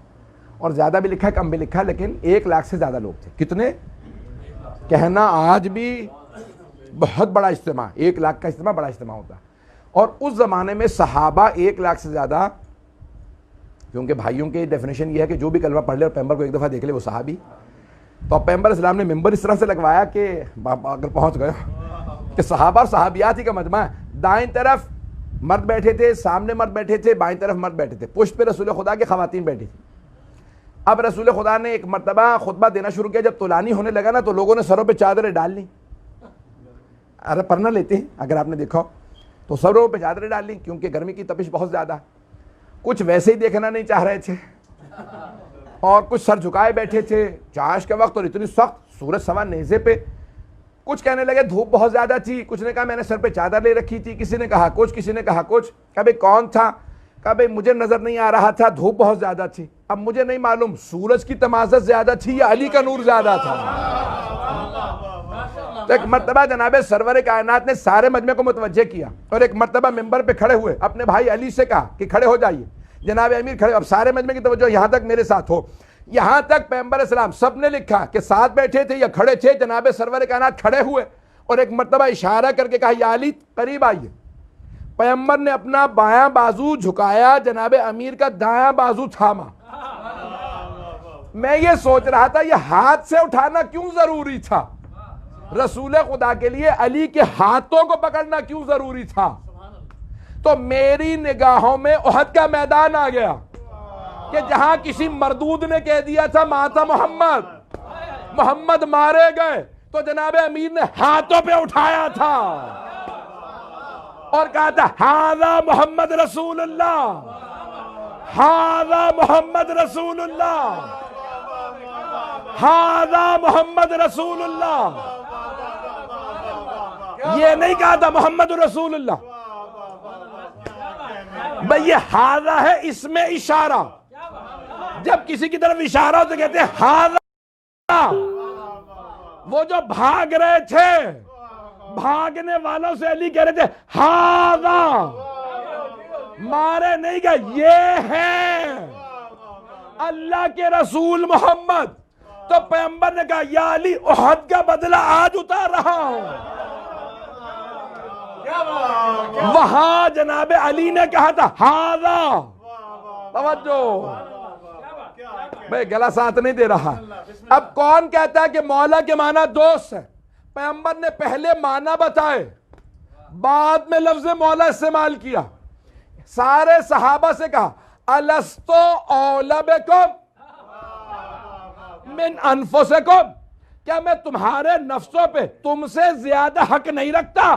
S5: اور زیادہ بھی لکھا ہے کم بھی لکھا ہے، لیکن 1 لاکھ سے زیادہ لوگ تھے. کتنے کہنا آج بھی بہت بڑا اجتماع، 1 لاکھ کا اجتماع بڑا اجتماع ہوتا ہے. اور اس زمانے میں صحابہ 1 لاکھ سے زیادہ، کیونکہ بھائیوں کی ڈیفینیشن یہ ہے کہ جو بھی کلمہ پڑھ لے اور پیغمبر کو ایک دفعہ دیکھ لے وہ صحابی. تو اب پیغمبر اسلام نے ممبر اس طرح سے لگوایا کہ اگر پہنچ گئے کہ صحابہ اور صحابیات ہی کا مجمع ہے. دائیں طرف مرد بیٹھے تھے، سامنے مرد بیٹھے تھے، بائیں طرف مرد بیٹھے تھے، پشت پہ رسول خدا کے خواتین بیٹھی تھی. اب رسول خدا نے ایک مرتبہ خطبہ دینا شروع کیا، جب طولانی ہونے لگا نا تو لوگوں نے سروں پہ چادریں ڈال لی. ارے پرنا لیتے ہیں اگر آپ نے دیکھا تو سروں پہ چادریں ڈال لی، کیونکہ گرمی کی تپش بہت زیادہ. کچھ ویسے ہی دیکھنا نہیں چاہ رہے تھے، اور کچھ سر جھکائے بیٹھے تھے چاش کے وقت، اور اتنی سخت سورج سوا نیزے پہ. کچھ کہنے لگے دھوپ بہت زیادہ تھی، کچھ نے کہا میں نے سر پہ چادر لے رکھی تھی، کسی نے کہا کچھ، کسی نے کہا کچھ. کبھی کون تھا؟ کبھی مجھے نظر نہیں آ رہا تھا، دھوپ بہت زیادہ تھی. اب مجھے نہیں معلوم سورج کی تمازت زیادہ تھی یا علی کا نور زیادہ تھا. تو ایک مرتبہ جناب سرور کائنات نے سارے مجمع کو متوجہ کیا، اور ایک مرتبہ ممبر پہ کھڑے ہوئے اپنے بھائی علی سے کہا کہ کھڑے ہو جائیے. جناب امیر کھڑے، اب سارے مجمع کی توجہ یہاں تک میرے ساتھ ہو. یہاں تک پیغمبر اسلام سب نے لکھا کہ ساتھ بیٹھے تھے یا کھڑے تھے. جناب سرور کائنات کھڑے ہوئے اور ایک مرتبہ اشارہ کر کے کہا یا علی قریب آئیے. پیغمبر نے اپنا بایاں بازو جھکایا، جناب امیر کا دایاں بازو تھاما. میں یہ سوچ رہا تھا یہ ہاتھ سے اٹھانا کیوں ضروری تھا؟ رسول خدا کے لیے علی کے ہاتھوں کو پکڑنا کیوں ضروری تھا؟ تو میری نگاہوں میں احد کا میدان آ گیا کہ جہاں کسی مردود نے کہہ دیا تھا ماتا محمد مارے گئے، تو جناب امیر نے ہاتھوں پہ اٹھایا تھا اور کہا تھا ہذا محمد رسول اللہ، ہذا محمد رسول اللہ، ہذا محمد رسول اللہ. یہ نہیں کہا تھا محمد رسول اللہ بھئی، یہ ہذا ہے اس میں اشارہ. جب کسی کی طرف اشارہ ہو تو کہتے ہیں ہذا. وہ جو بھاگ رہے تھے، بھاگنے والوں سے علی کہہ رہے تھے ہذا، مارے نہیں گئے، یہ ہے اللہ کے رسول محمد. تو پیغمبر نے کہا یا علی احد کا بدلہ آج اتار رہا ہوں. وہاں جناب علی نے کہا تھا ہذا. توجہ بھئی، گلا ساتھ نہیں دے رہا. اب کون کہتا ہے کہ مولا کے معنی دوست ہے؟ پیغمبر نے پہلے معنی بتائے، بعد میں لفظ مولا استعمال کیا. سارے صحابہ سے کہا الستو اولی بکم من انفسکم، کیا میں تمہارے نفسوں پہ تم سے زیادہ حق نہیں رکھتا؟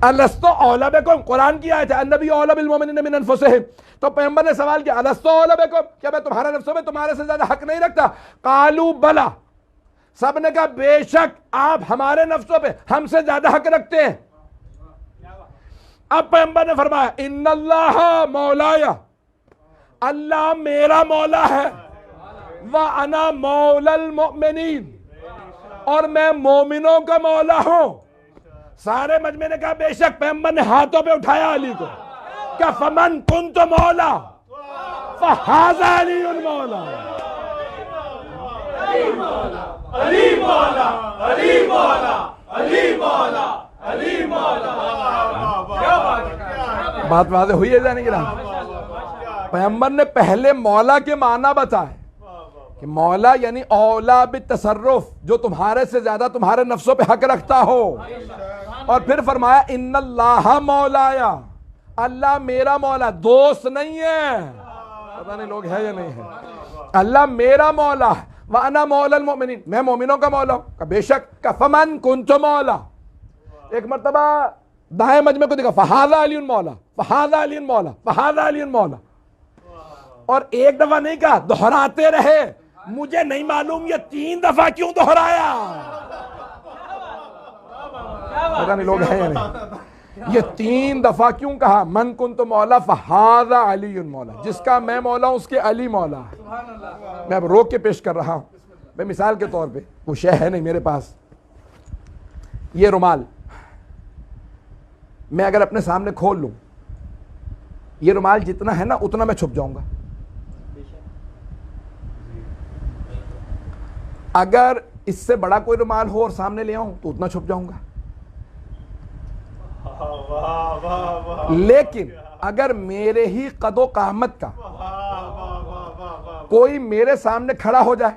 S5: الستو اولی بکم قرآن کی آیت ہے، النبی اولی بالمؤمنین من انفسہم. تو پیغمبر نے سوال کیا الستو اولی بکم، کیا میں تمہارے نفسوں پہ تمہارے سے زیادہ حق نہیں رکھتا؟ قالوا بلا، سب نے کہا بے شک آپ ہمارے نفسوں پہ ہم سے زیادہ حق رکھتے ہیں. اب پیغمبر نے فرمایا ان اللہ مولایا، اللہ میرا مولا ہے، وَأَنَا مَوْلَى الْمُؤْمِنِينَ، اور میں مومنوں کا مولا ہوں. سارے مجمع نے کہا بے شک. پیغمبر نے ہاتھوں پہ اٹھایا علی کو کہ فَمَنْ كُنْتُ مَوْلَا فَهَذَا عَلِيٌّ مَوْلَا. علی مولا، علی مولا، علی مولا، علی مولا، علی مولا. بات واضح ہوئی ہے جانے گرام؟ پیغمبر نے پہلے مولا کے معنی بتائے کہ مولا یعنی اولا بالتصرف، جو تمہارے سے زیادہ تمہارے نفسوں پہ حق رکھتا ہو. اور پھر فرمایا ان اللہ مولایا، اللہ میرا مولا، دوست نہیں ہے.
S6: پتہ نہیں لوگ ہے یا نہیں ہے. اللہ میرا مولا ہے. وَأَنَا مَوْلَى الْمُؤْمِنِينَ, میں مومنوں کا مولا ہوں. کہ بے شک. کہ فَمَنْ كُنْتُ مَوْلَى, ایک مرتبہ دائیں مجمع کو دیکھا فَهَذَا عَلِيٌّ مَوْلَى فَهَذَا عَلِيٌّ مَوْلَى فَهَذَا عَلِيٌّ مَوْلَى, اور ایک دفعہ نہیں کہا, دہراتے رہے. مجھے نہیں معلوم یہ 3 دفعہ کیوں دہرایا. پتہ نہیں لوگ ہیں یا نہیں. یہ 3 دفعہ کیوں کہا؟ من کنت مولا فہذا علی مولا, جس کا میں مولا ہوں اس کے علی مولا ہے. میں اب روک کے پیش کر رہا ہوں. میں مثال کے طور پہ, وہ شے ہے نہیں میرے پاس, یہ رومال میں اگر اپنے سامنے کھول لوں, یہ رومال جتنا ہے نا اتنا میں چھپ جاؤں گا. اگر اس سے بڑا کوئی رومال ہو اور سامنے لے آؤں تو اتنا چھپ جاؤں گا. لیکن اگر میرے ہی قد و قامت کا کوئی میرے سامنے کھڑا ہو جائے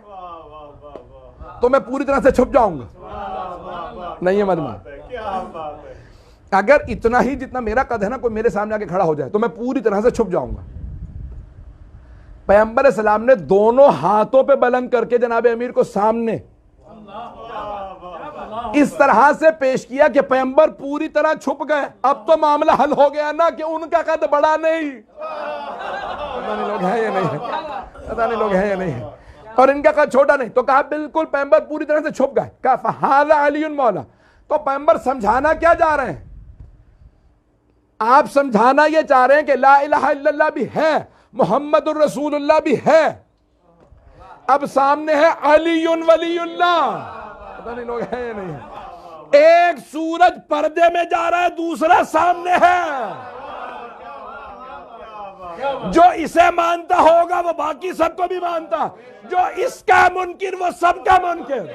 S6: تو میں پوری طرح سے چھپ جاؤں گا. نہیں ہے مجمع, اگر اتنا ہی جتنا میرا قد ہے نا کوئی میرے سامنے آ کے کھڑا ہو جائے تو میں پوری طرح سے چھپ جاؤں گا. پیغمبر السلام نے دونوں ہاتھوں پہ بلند کر کے جناب امیر کو سامنے اس طرح سے پیش کیا کہ پیغمبر پوری طرح چھپ گئے. اب تو معاملہ حل ہو گیا نا کہ ان کا قد بڑا نہیں. پتہ نہیں لوگ ہیں یا نہیں ہے, پتہ نہیں لوگ ہیں یا نہیں ہے, اور ان کا قد چھوٹا نہیں. تو کہا بالکل پیغمبر پوری طرح سے چھپ گئے. کہا فہذا علی مولا. تو پیغمبر سمجھانا کیا جا رہے ہیں؟ آپ سمجھانا یہ چاہ رہے ہیں کہ لا الہ الا اللہ بھی ہے, محمد الرسول اللہ بھی ہے, اب سامنے ہے علی ولی اللہ. پتہ نہیں لوگ ہیں یا نہیں ہے. ایک سورج پردے میں جا رہا ہے, دوسرا سامنے ہے. جو اسے مانتا ہوگا وہ باقی سب کو بھی مانتا, جو اس کا منکر وہ سب کا منکر.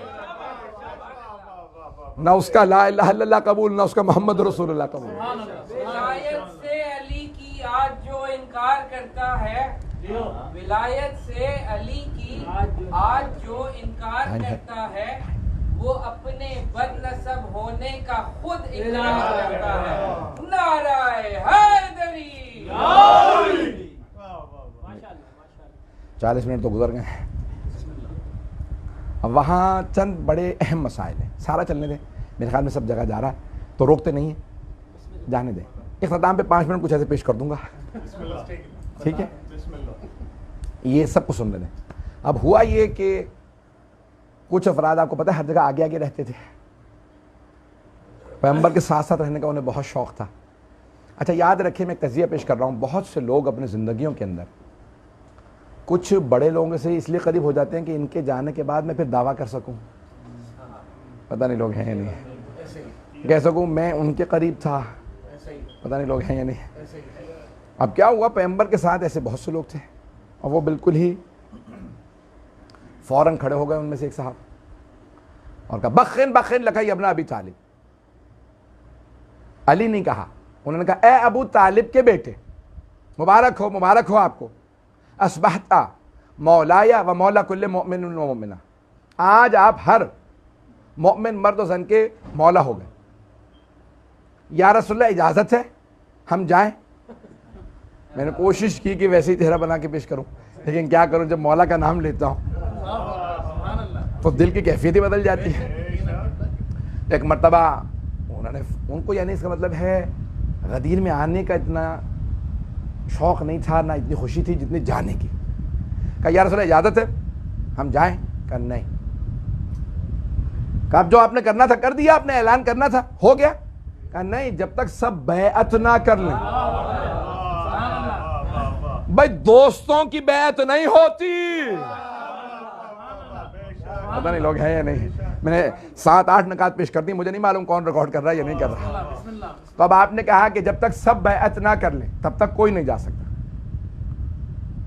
S6: نہ اس کا لا الہ الا اللہ قبول, نہ اس کا محمد رسول اللہ قبول.
S7: ولایت سے علی کی آج جو انکار کرتا ہے, ولایت سے علی کی آج جو انکار کرتا ہے وہ اپنے بد نسب ہونے کا خود اقرار کرتا ہے. نعرہ حیدری.
S6: 40 منٹ تو گزر گئے. اب وہاں چند بڑے اہم مسائل ہیں, سارا چلنے دیں, میرے خیال میں سب جگہ جا رہا ہے تو روکتے نہیں ہیں, جانے دیں. اختتام پہ 5 منٹ کچھ ایسے پیش کر دوں گا, ٹھیک ہے؟ یہ سب کو سن لیں. اب ہوا یہ کہ کچھ افراد آپ کو پتہ ہے ہر جگہ آگے آگے رہتے تھے, پیغمبر کے ساتھ ساتھ رہنے کا انہیں بہت شوق تھا. اچھا یاد رکھیں, میں ایک تجزیہ پیش کر رہا ہوں, بہت سے لوگ اپنے زندگیوں کے اندر کچھ بڑے لوگوں سے اس لیے قریب ہو جاتے ہیں کہ ان کے جانے کے بعد میں پھر دعویٰ کر سکوں. پتہ نہیں لوگ ہیں یا نہیں, کہہ سکوں میں ان کے قریب تھا. پتہ نہیں لوگ ہیں یا نہیں. اب کیا ہوا, پیغمبر کے ساتھ ایسے بہت سے لوگ تھے اور وہ بالکل ہی فوراً کھڑے ہو گئے. ان میں سے ایک صاحب اور کہا بخن بخن لکھا ابن ابی طالب. علی نہیں کہا, انہوں نے کہا اے ابو طالب کے بیٹے, مبارک ہو آپ کو. اصبحت مولایا و مولا کل مؤمن و مؤمنہ, آج آپ ہر مؤمن مرد و زن کے مولا ہو گئے. یا رسول اللہ اجازت ہے ہم جائیں؟ میں نے کوشش کی کہ ویسے ہی چہرہ بنا کے پیش کروں, لیکن کیا کروں, جب مولا کا نام لیتا ہوں تو دل کی کیفیت ہی بدل جاتی ہے. ایک مرتبہ انہوں نے ان کو, یعنی اس کا مطلب ہے غدیر میں آنے کا اتنا شوق نہیں تھا, نہ اتنی خوشی تھی جتنی جانے کی. کہا یا رسول اللہ اجازت ہے ہم جائیں؟ کہا نہیں. کہا اب جو آپ نے کرنا تھا کر دیا, آپ نے اعلان کرنا تھا ہو گیا. کہا نہیں, جب تک سب بیعت نہ کر لیں. بھائی دوستوں کی بیعت نہیں ہوتی. پتہ نہیں لوگ ہیں یا نہیں. میں نے 7-8 نکات پیش کر دی, مجھے نہیں معلوم کون ریکارڈ کر رہا ہے یا نہیں کر رہا. تو اب آپ نے کہا کہ جب تک سب بیعت نہ کر لیں تب تک کوئی نہیں جا سکتا.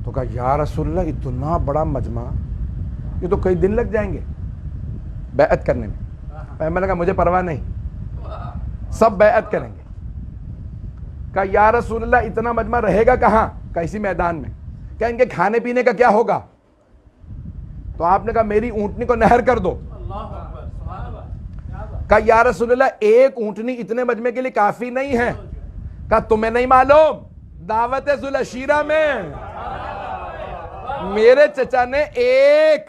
S6: تو کہا یا رسول اللہ اتنا بڑا مجمع, یہ تو کئی دن لگ جائیں گے بیعت کرنے میں. میں نے کہا مجھے پرواہ نہیں, سب بیعت کریں گے. کہا یا رسول اللہ اتنا مجمع رہے گا کہاں؟ کہا اسی میدان میں. کہا ان کے کھانے پینے کا کیا ہوگا؟ تو آپ نے کہا میری اونٹنی کو نہر کر دو. کہا یا رسول اللہ ایک اونٹنی اتنے مجمع کے لیے کافی نہیں ہے. کہا تمہیں نہیں معلوم دعوت ذوالعشیرہ میں میرے چچا نے ایک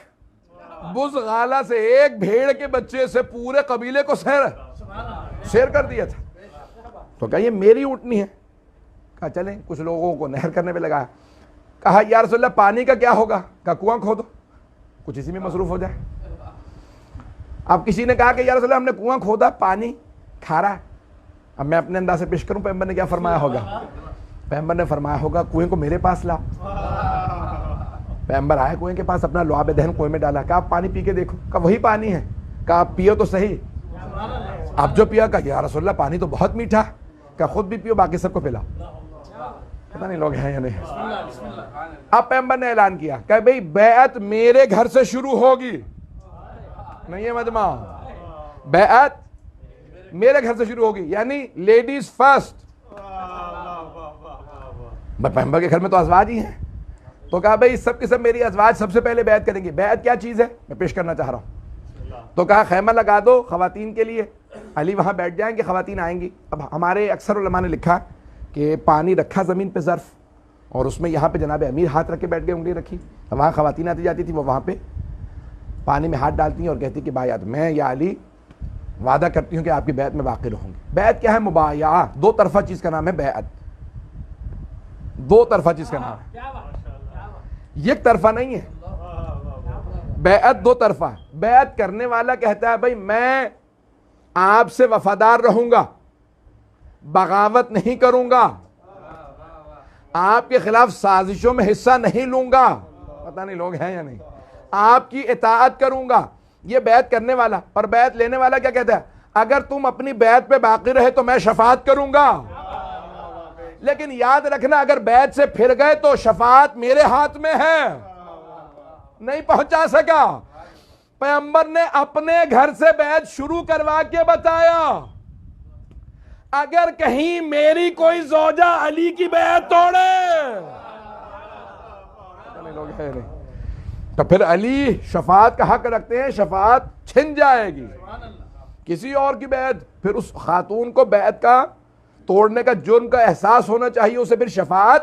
S6: بزغالہ سے، ایک بھیڑ کے بچے سے پورے قبیلے کو سیر کر دیا تھا. تو کہا یہ میری اونٹنی ہے. کہا چلیں کچھ لوگوں کو نہر کرنے پہ لگایا. کہا یا رسول اللہ پانی کا کیا ہوگا؟ کہا کنواں کھودو، کچھ اسی میں مصروف ہو جائے. اب کسی نے کہا کہ یا رسول اللہ ہم نے کنواں کھودا، پانی کھارا ہے. اب میں اپنے انداز سے پیش کروں، پیغمبر نے کیا فرمایا ہوگا؟ پیغمبر نے فرمایا ہوگا کنویں کو میرے پاس لاؤ. پیغمبر آئے کنویں کے پاس، اپنا لعاب دہن کنویں میں ڈالا. کہا آپ پانی پی کے دیکھو. کہا وہی پانی ہے. کہا آپ پیو تو صحیح. اب جو پیا کہا یا رسول اللہ پانی تو بہت میٹھا. کہا خود بھی پیو، باقی سب کو پلاؤ. پتہ نہیں لوگ ہیں یا نہیں. اب پیغمبر نے اعلان کیا کہ بھئی بیعت میرے گھر سے شروع ہوگی. نہیں ہے مجمع، بیعت میرے گھر سے شروع ہوگی، یعنی لیڈیز فرسٹ. پیغمبر کے گھر میں تو ازواج ہی ہیں. تو کہا بھئی سب کے سب میری ازواج سب سے پہلے بیعت کریں گی. بیعت کیا چیز ہے میں پیش کرنا چاہ رہا ہوں. تو کہا خیمہ لگا دو خواتین کے لیے، علی وہاں بیٹھ جائیں گے، خواتین آئیں گی. اب ہمارے اکثر علماء نے لکھا کہ پانی رکھا زمین پہ ظرف، اور اس میں یہاں پہ جناب امیر ہاتھ رکھ کے بیٹھ گئے، انگلی رکھی. وہاں خواتین آتی جاتی تھی، وہ وہاں پہ پانی میں ہاتھ ڈالتی ہیں اور کہتی کہ بھائی میں یا علی وعدہ کرتی ہوں کہ آپ کی بیعت میں واقع رہوں گی. بیعت کیا ہے؟ مبایعہ، دو طرفہ چیز کا نام ہے بیعت. دو طرفہ چیز کا نام ہے، یک طرفہ نہیں ہے. بیعت دو طرفہ. بیعت کرنے والا کہتا ہے بھائی میں آپ سے وفادار رہوں گا، بغاوت نہیں کروں گا، آپ کے خلاف سازشوں میں حصہ نہیں لوں گا. پتہ نہیں لوگ ہیں یا نہیں. آپ کی اطاعت کروں گا. یہ بیعت کرنے والا. اور بیعت لینے والا کیا کہتا ہے؟ اگر تم اپنی بیعت پہ باقی رہے تو میں شفاعت کروں گا. لیکن یاد رکھنا اگر بیعت سے پھر گئے تو شفاعت میرے ہاتھ میں ہے، نہیں پہنچا سکا. پیغمبر نے اپنے گھر سے بیعت شروع کروا کے بتایا اگر کہیں میری کوئی زوجہ علی کی بیعت توڑے تو پھر علی شفاعت کا حق رکھتے ہیں، شفاعت چھن جائے گی. کسی اور کی بیعت، پھر اس خاتون کو بیعت کا توڑنے کا جرم کا احساس ہونا چاہیے، اسے پھر شفاعت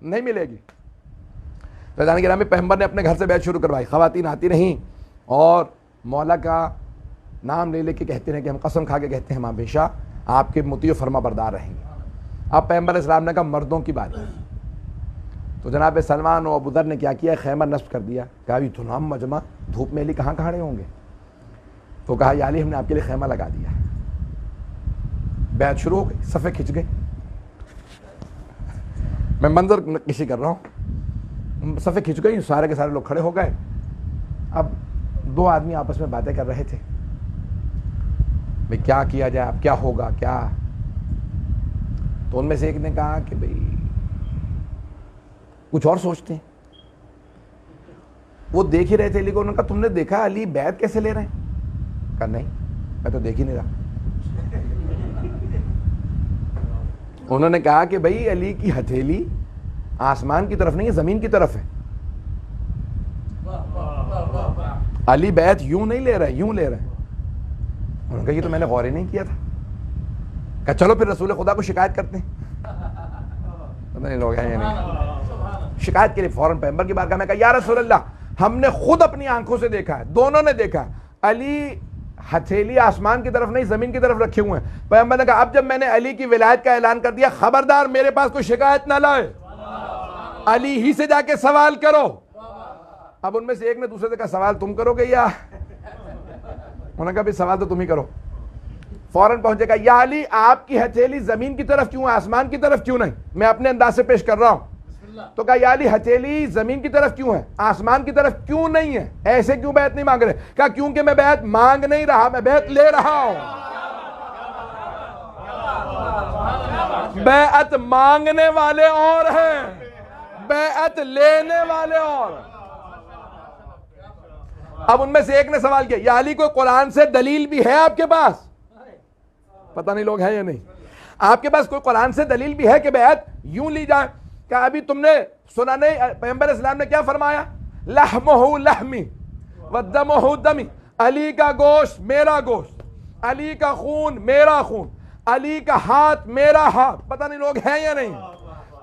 S6: نہیں ملے گی. فیضان گرامی پیغمبر نے اپنے گھر سے بیعت شروع کروائی. خواتین آتی رہیں اور مولا کا نام لے لے کے کہتے ہیں کہ ہم قسم کھا کے کہتے ہیں ہم ہمیشہ آپ کے مطیع و فرما بردار رہیں گے. اب پیغمبر اسلام نے کہا مردوں کی بات. تو جناب سلمان و ابوذر نے کیا کیا؟ خیمہ نصب کر دیا. کہا بھی تمام مجمع دھوپ میں علی کہاں کھڑے ہوں گے؟ تو کہا یا علی ہم نے آپ کے لیے خیمہ لگا دیا. بیعت شروع ہو گئی، صفیں کھنچ گئی. میں منظر کشی کر رہا ہوں. صفیں کھنچ گئی، سارے کے سارے لوگ کھڑے ہو گئے. اب دو آدمی آپس میں باتیں کر رہے تھے بھئی کیا کیا جائے، اب کیا ہوگا کیا. تو ان میں سے ایک نے کہا کہ بھئی کچھ اور سوچتے ہیں. وہ دیکھ ہی رہے تھے علی کو. انہوں نے کہا تم نے دیکھا علی بیعت کیسے لے رہے ہیں؟ کہا نہیں میں تو دیکھ ہی نہیں رہا. انہوں نے کہا کہ بھئی علی کی ہتھیلی آسمان کی طرف نہیں ہے، زمین کی طرف ہے. علی بیعت یوں نہیں لے رہے، یوں لے رہے ہیں. انہوں نے کہا یہ تو میں نے غور ہی نہیں کیا تھا. کہا چلو پھر رسول خدا کو شکایت کرتے ہیں. پتہ نہیں لوگ ہیں یا نہیں. شکایت کے لیے فوراً پیغمبر کی بارگاہ میں کہا یا رسول اللہ ہم نے خود اپنی آنکھوں سے دیکھا ہے، دونوں نے دیکھا ہے علی ہتھیلی آسمان کی طرف نہیں زمین کی طرف رکھے ہوئے ہیں. پیغمبر نے کہا اب جب میں نے علی کی ولایت کا اعلان کر دیا خبردار میرے پاس کوئی شکایت نہ لائے، علی ہی سے جا کے سوال کرو. اب ان میں سے ایک نے دوسرے سے کہا سوال تم کرو گے یا؟ انہوں نے کہا بھی سوال تو تم ہی کرو. فوراً پہنچے گا یا علی آپ کی ہتھیلی زمین کی طرف کیوں ہے، آسمان کی طرف کیوں نہیں؟ میں اپنے انداز سے پیش کر رہا ہوں. تو کہا یا علی ہتھیلی زمین کی طرف کیوں ہے، آسمان کی طرف کیوں نہیں ہے، ایسے کیوں بیعت نہیں مانگ رہے؟ کہا کیونکہ میں بیعت مانگ نہیں رہا، میں بیعت لے رہا ہوں. بیعت مانگنے والے اور ہیں، بیعت لینے والے اور. اب ان میں سے ایک نے سوال کیا یا علی کوئی قرآن سے دلیل بھی ہے آپ کے پاس؟ پتہ نہیں لوگ ہیں یا نہیں. آپ کے پاس کوئی قرآن سے دلیل بھی ہے کہ بیعت یوں لی جائے؟ کہ ابھی تم نے سنا نہیں پیغمبر اسلام نے کیا فرمایا؟ لحمہ لحمی ودمہ دمی، علی کا گوشت میرا گوشت، علی کا خون میرا خون، علی کا ہاتھ میرا ہاتھ. پتہ نہیں لوگ ہیں یا نہیں.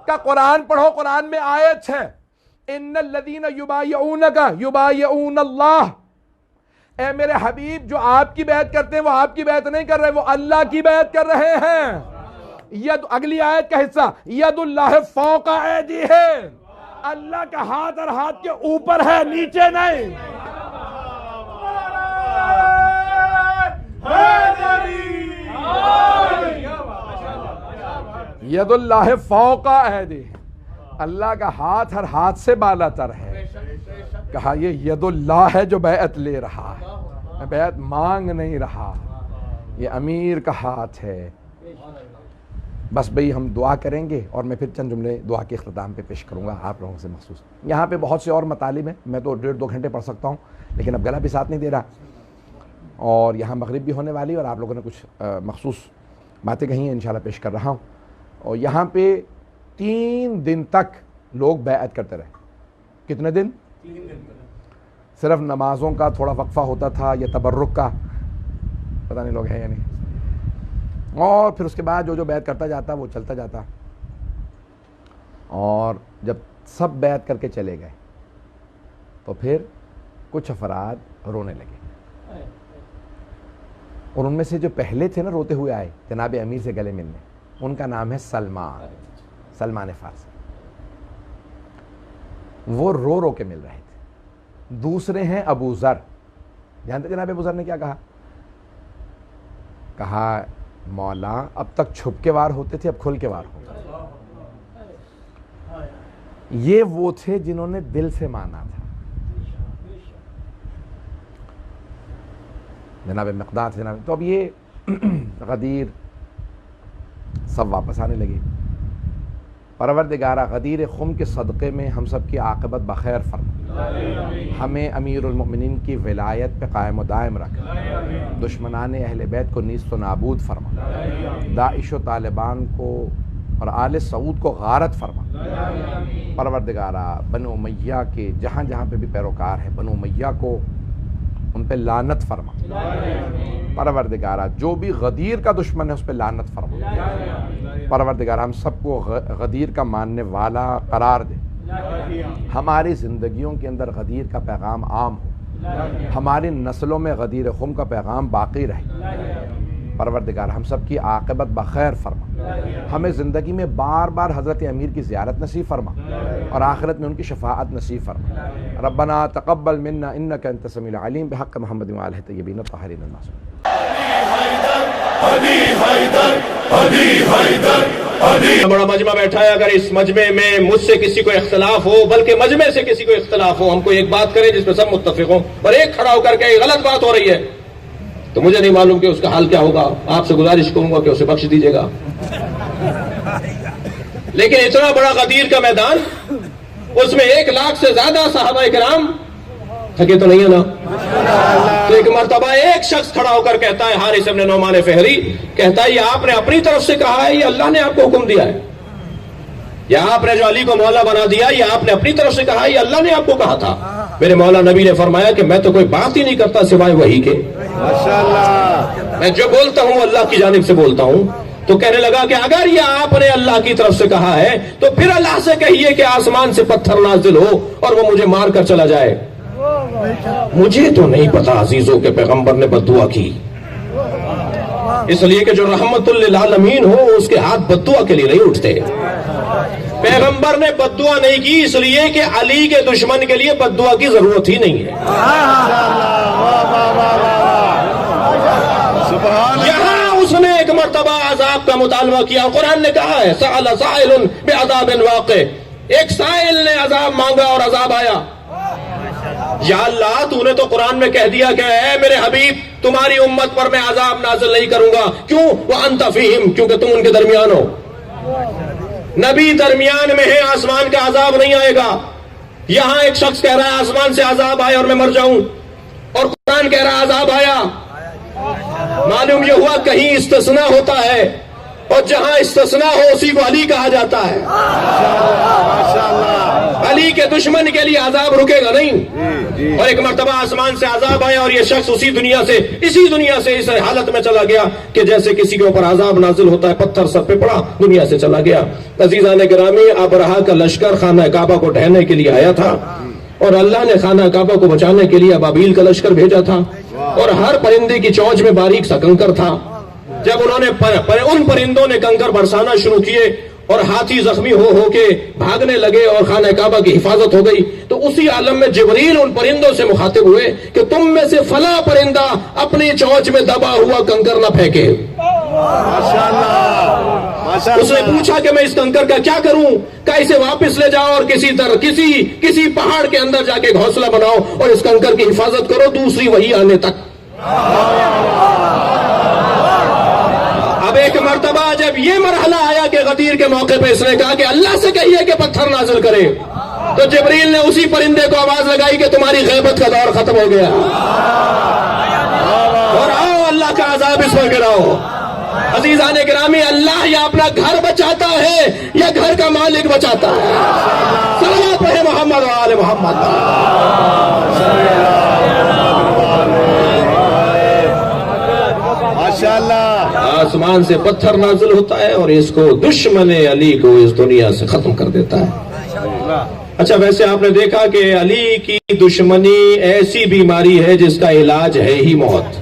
S6: کہ قرآن پڑھو، قرآن میں آیت ہے ان الذین یبایعونک یبایعون اللہ، اے میرے حبیب جو آپ کی بیعت کرتے ہیں وہ آپ کی بیعت نہیں کر رہے، وہ اللہ کی بیعت کر رہے ہیں۔ اگلی آیت کا حصہ ید اللہ فوق ایدیہم، اللہ کا ہاتھ اور ہاتھ کے اوپر ہے، نیچے نہیں۔ ید اللہ فوق ایدیہم، اللہ کا ہاتھ ہر ہاتھ سے بالا تر ہے۔ کہا یہ ید اللہ ہے جو بیعت لے رہا ہے، میں بیعت مانگ نہیں رہا، یہ امیر کا ہاتھ ہے۔ بس بھئی ہم دعا کریں گے اور میں پھر چند جملے دعا کے اختتام پہ پیش کروں گا آپ لوگوں سے مخصوص۔ یہاں پہ بہت سے اور مطالب ہیں، میں تو 1.5-2 گھنٹے پڑھ سکتا ہوں، لیکن اب گلا بھی ساتھ نہیں دے رہا، اور یہاں مغرب بھی ہونے والی، اور آپ لوگوں نے کچھ مخصوص باتیں کہیں ہیں، انشاءاللہ پیش کر رہا ہوں۔ اور یہاں پہ 3 دن تک لوگ بیعت کرتے رہے۔ کتنے دن؟ 3 دن۔ صرف نمازوں کا تھوڑا وقفہ ہوتا تھا یا تبرک کا، پتہ نہیں لوگ ہیں یا نہیں، اور پھر اس کے بعد جو بیعت کرتا جاتا وہ چلتا جاتا۔ اور جب سب بیعت کر کے چلے گئے تو پھر کچھ افراد رونے لگے، اور ان میں سے جو پہلے تھے نا روتے ہوئے آئے جناب امیر سے گلے ملنے، ان کا نام ہے سلمان فارسی۔ وہ رو رو کے مل رہے تھے۔ دوسرے ہیں ابو ذر، جانتے جناب ابو ذر نے کیا کہا؟ کہا مولا اب تک چھپ کے وار ہوتے تھے، اب کھل کے وار ہو۔ یہ وہ تھے جنہوں نے دل سے مانا تھا۔ جناب مقداد سے تو اب یہ غدیر سب واپس آنے لگے۔ پروردگارہ غدیر خم کے صدقے میں ہم سب کی عاقبت بخیر فرما، ہمیں امیر المؤمنین کی ولایت پہ قائم و دائم رکھ، دشمنان اہل بیت کو نیست و نابود فرما، داعش و طالبان کو اور آل سعود کو غارت فرما۔ پروردگارہ بنو امیہ کے جہاں جہاں پہ بھی پیروکار ہیں، بنو امیہ کو ان پہ لعنت فرما۔ پروردگارہ جو بھی غدیر کا دشمن ہے اس پہ لعنت فرما۔ پروردگارہ ہم سب کو غدیر کا ماننے والا قرار دے، ہماری زندگیوں کے اندر غدیر کا پیغام عام ہو، ہماری نسلوں میں غدیر خم کا پیغام باقی رہے۔ پروردگار ہم سب کی عاقبت بخیر فرما، ہمیں زندگی میں بار بار حضرت امیر کی زیارت نصیب فرما، اور آخرت میں ان کی شفاعت نصیب فرما۔ ربنا تقبل منا انک انت السمیع العلیم، بحق محمد وآلہ الطیبین الطاہرین المعصومین۔
S8: بڑا مجمع بیٹھا ہے، اگر اس مجمع میں مجھ سے کسی کو اختلاف ہو، بلکہ مجمع سے کسی کو اختلاف ہو، ہم کو ایک بات کریں جس پہ سب متفق ہوں، اور ایک کھڑا ہو کر کے غلط بات ہو رہی ہے تو مجھے نہیں معلوم کہ اس کا حال کیا ہوگا، آپ سے گزارش کروں گا کہ اسے بخش دیجیے گا۔ لیکن اتنا بڑا غدیر کا میدان، اس میں 1 لاکھ سے زیادہ صحابہ کرام تھکے تو نہیں ہے نا؟ تو ایک مرتبہ ایک شخص کھڑا ہو کر کہتا ہے، حارث ابن نعمان فہری کہتا ہے، یہ آپ نے اپنی طرف سے کہا ہے، یہ اللہ نے آپ کو حکم دیا ہے؟ یا آپ نے جو علی کو مولا بنا دیا، یہ آپ نے اپنی طرف سے کہا ہے، یہ اللہ نے آپ کو کہا تھا؟ میرے مولا نبی نے فرمایا کہ میں تو کوئی بات ہی نہیں کرتا سوائے وحی کے، میں جو بولتا ہوں اللہ کی جانب سے بولتا ہوں۔ تو کہنے لگا کہ اگر یہ آپ نے اللہ کی طرف سے کہا ہے تو پھر اللہ سے کہیے کہ آسمان سے پتھر نازل ہو اور وہ مجھے مار کر چلا جائے۔ مجھے تو نہیں پتا عزیزوں کے پیغمبر نے بد دعا کی، اس لیے کہ جو رحمت للعالمین ہو اس کے ہاتھ بد دعا کے لیے نہیں اٹھتے۔ پیغمبر نے بد دعا نہیں کی اس لیے کہ علی کے دشمن کے لیے بد دعا کی ضرورت ہی نہیں ہے۔ یہاں اس نے ایک مرتبہ عذاب کا مطالبہ کیا، قرآن نے کہا ہے سأل سائل بعذاب واقع، ایک سائل نے عذاب مانگا اور عذاب آیا۔ یا اللہ تو نے تو قرآن میں کہہ دیا کہ اے میرے حبیب تمہاری امت پر میں عذاب نازل نہیں کروں گا، کیوں؟ وانت فیہم، کیونکہ تم ان کے درمیان ہو۔ نبی درمیان میں ہے، آسمان کا عذاب نہیں آئے گا۔ یہاں ایک شخص کہہ رہا ہے آسمان سے عذاب آئے اور میں مر جاؤں، اور قرآن کہہ رہا ہے عذاب آیا۔ معلوم یہ ہوا کہیں استثناء ہوتا ہے اور جہاں استثنا ہو اسی کو علی کہا جاتا ہے. علی کے دشمن کے لیے عذاب رکے گا نہیں. اور ایک مرتبہ آسمان سے عذاب آیا اور یہ شخص اسی دنیا سے اس حالت میں چلا گیا کہ جیسے کسی کے اوپر عذاب نازل ہوتا ہے, پتھر سر پہ پڑا, دنیا سے چلا گیا. عزیزان گرامی, ابرہہ کا لشکر خانہ کعبہ کو ڈھہنے کے لیے آیا تھا اور اللہ نے خانہ کعبہ کو بچانے کے لیے ابابیل کا لشکر بھیجا تھا, اور ہر پرندے کی چونچ میں باریک سا کنکر تھا. جب انہوں نے ان پرندوں نے کنکر برسانا شروع کیے اور ہاتھی زخمی ہو کے بھاگنے لگے اور خانہ کعبہ کی حفاظت ہو گئی, تو اسی عالم میں جبریل ان پرندوں سے مخاطب ہوئے کہ تم میں سے فلاں پرندہ اپنی چونچ میں دبا ہوا کنکر نہ پھینکے. اس نے پوچھا کہ میں اس کنکر کا کیا کروں؟ کہ اسے واپس لے جاؤ اور کسی پہاڑ کے اندر جا کے گھونسلہ بناؤ اور اس کنکر کی حفاظت کرو دوسری وحی آنے تک. اب ایک مرتبہ جب یہ مرحلہ آیا کہ غدیر کے موقع پہ اس نے کہا کہ اللہ سے کہیے کہ پتھر نازل کرے, تو جبریل نے اسی پرندے کو آواز لگائی کہ تمہاری غیبت کا دور ختم ہو گیا اور آؤ اللہ کا عذاب اس پر گراؤ. عزیزان گرامی, اللہ یا اپنا گھر بچاتا ہے یا گھر کا مالک بچاتا ہے. صلوات پڑھے محمد و آل محمد. آسمان سے پتھر نازل ہوتا ہے اور اس کو دشمن علی کو اس دنیا سے ختم کر دیتا ہے. اچھا, ویسے آپ نے دیکھا کہ علی کی دشمنی ایسی بیماری ہے جس کا علاج ہے ہی موت,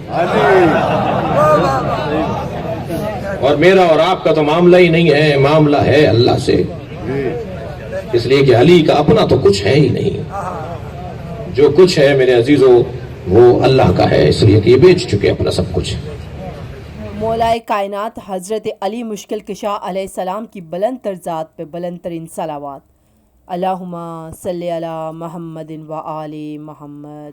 S8: اور میرا اور آپ کا تو معاملہ ہی نہیں ہے, معاملہ ہے اللہ سے. اس لیے کہ علی کا اپنا تو کچھ ہے ہی نہیں, جو کچھ ہے میرے عزیزوں وہ اللہ کا ہے, اس لیے کہ یہ بیچ چکے اپنا سب کچھ.
S1: مولائے کائنات حضرت علی مشکل کشا علیہ السلام کی بلند تر ذات پہ بلند ترین صلوات. اللہم صلی علی محمد و آل محمد.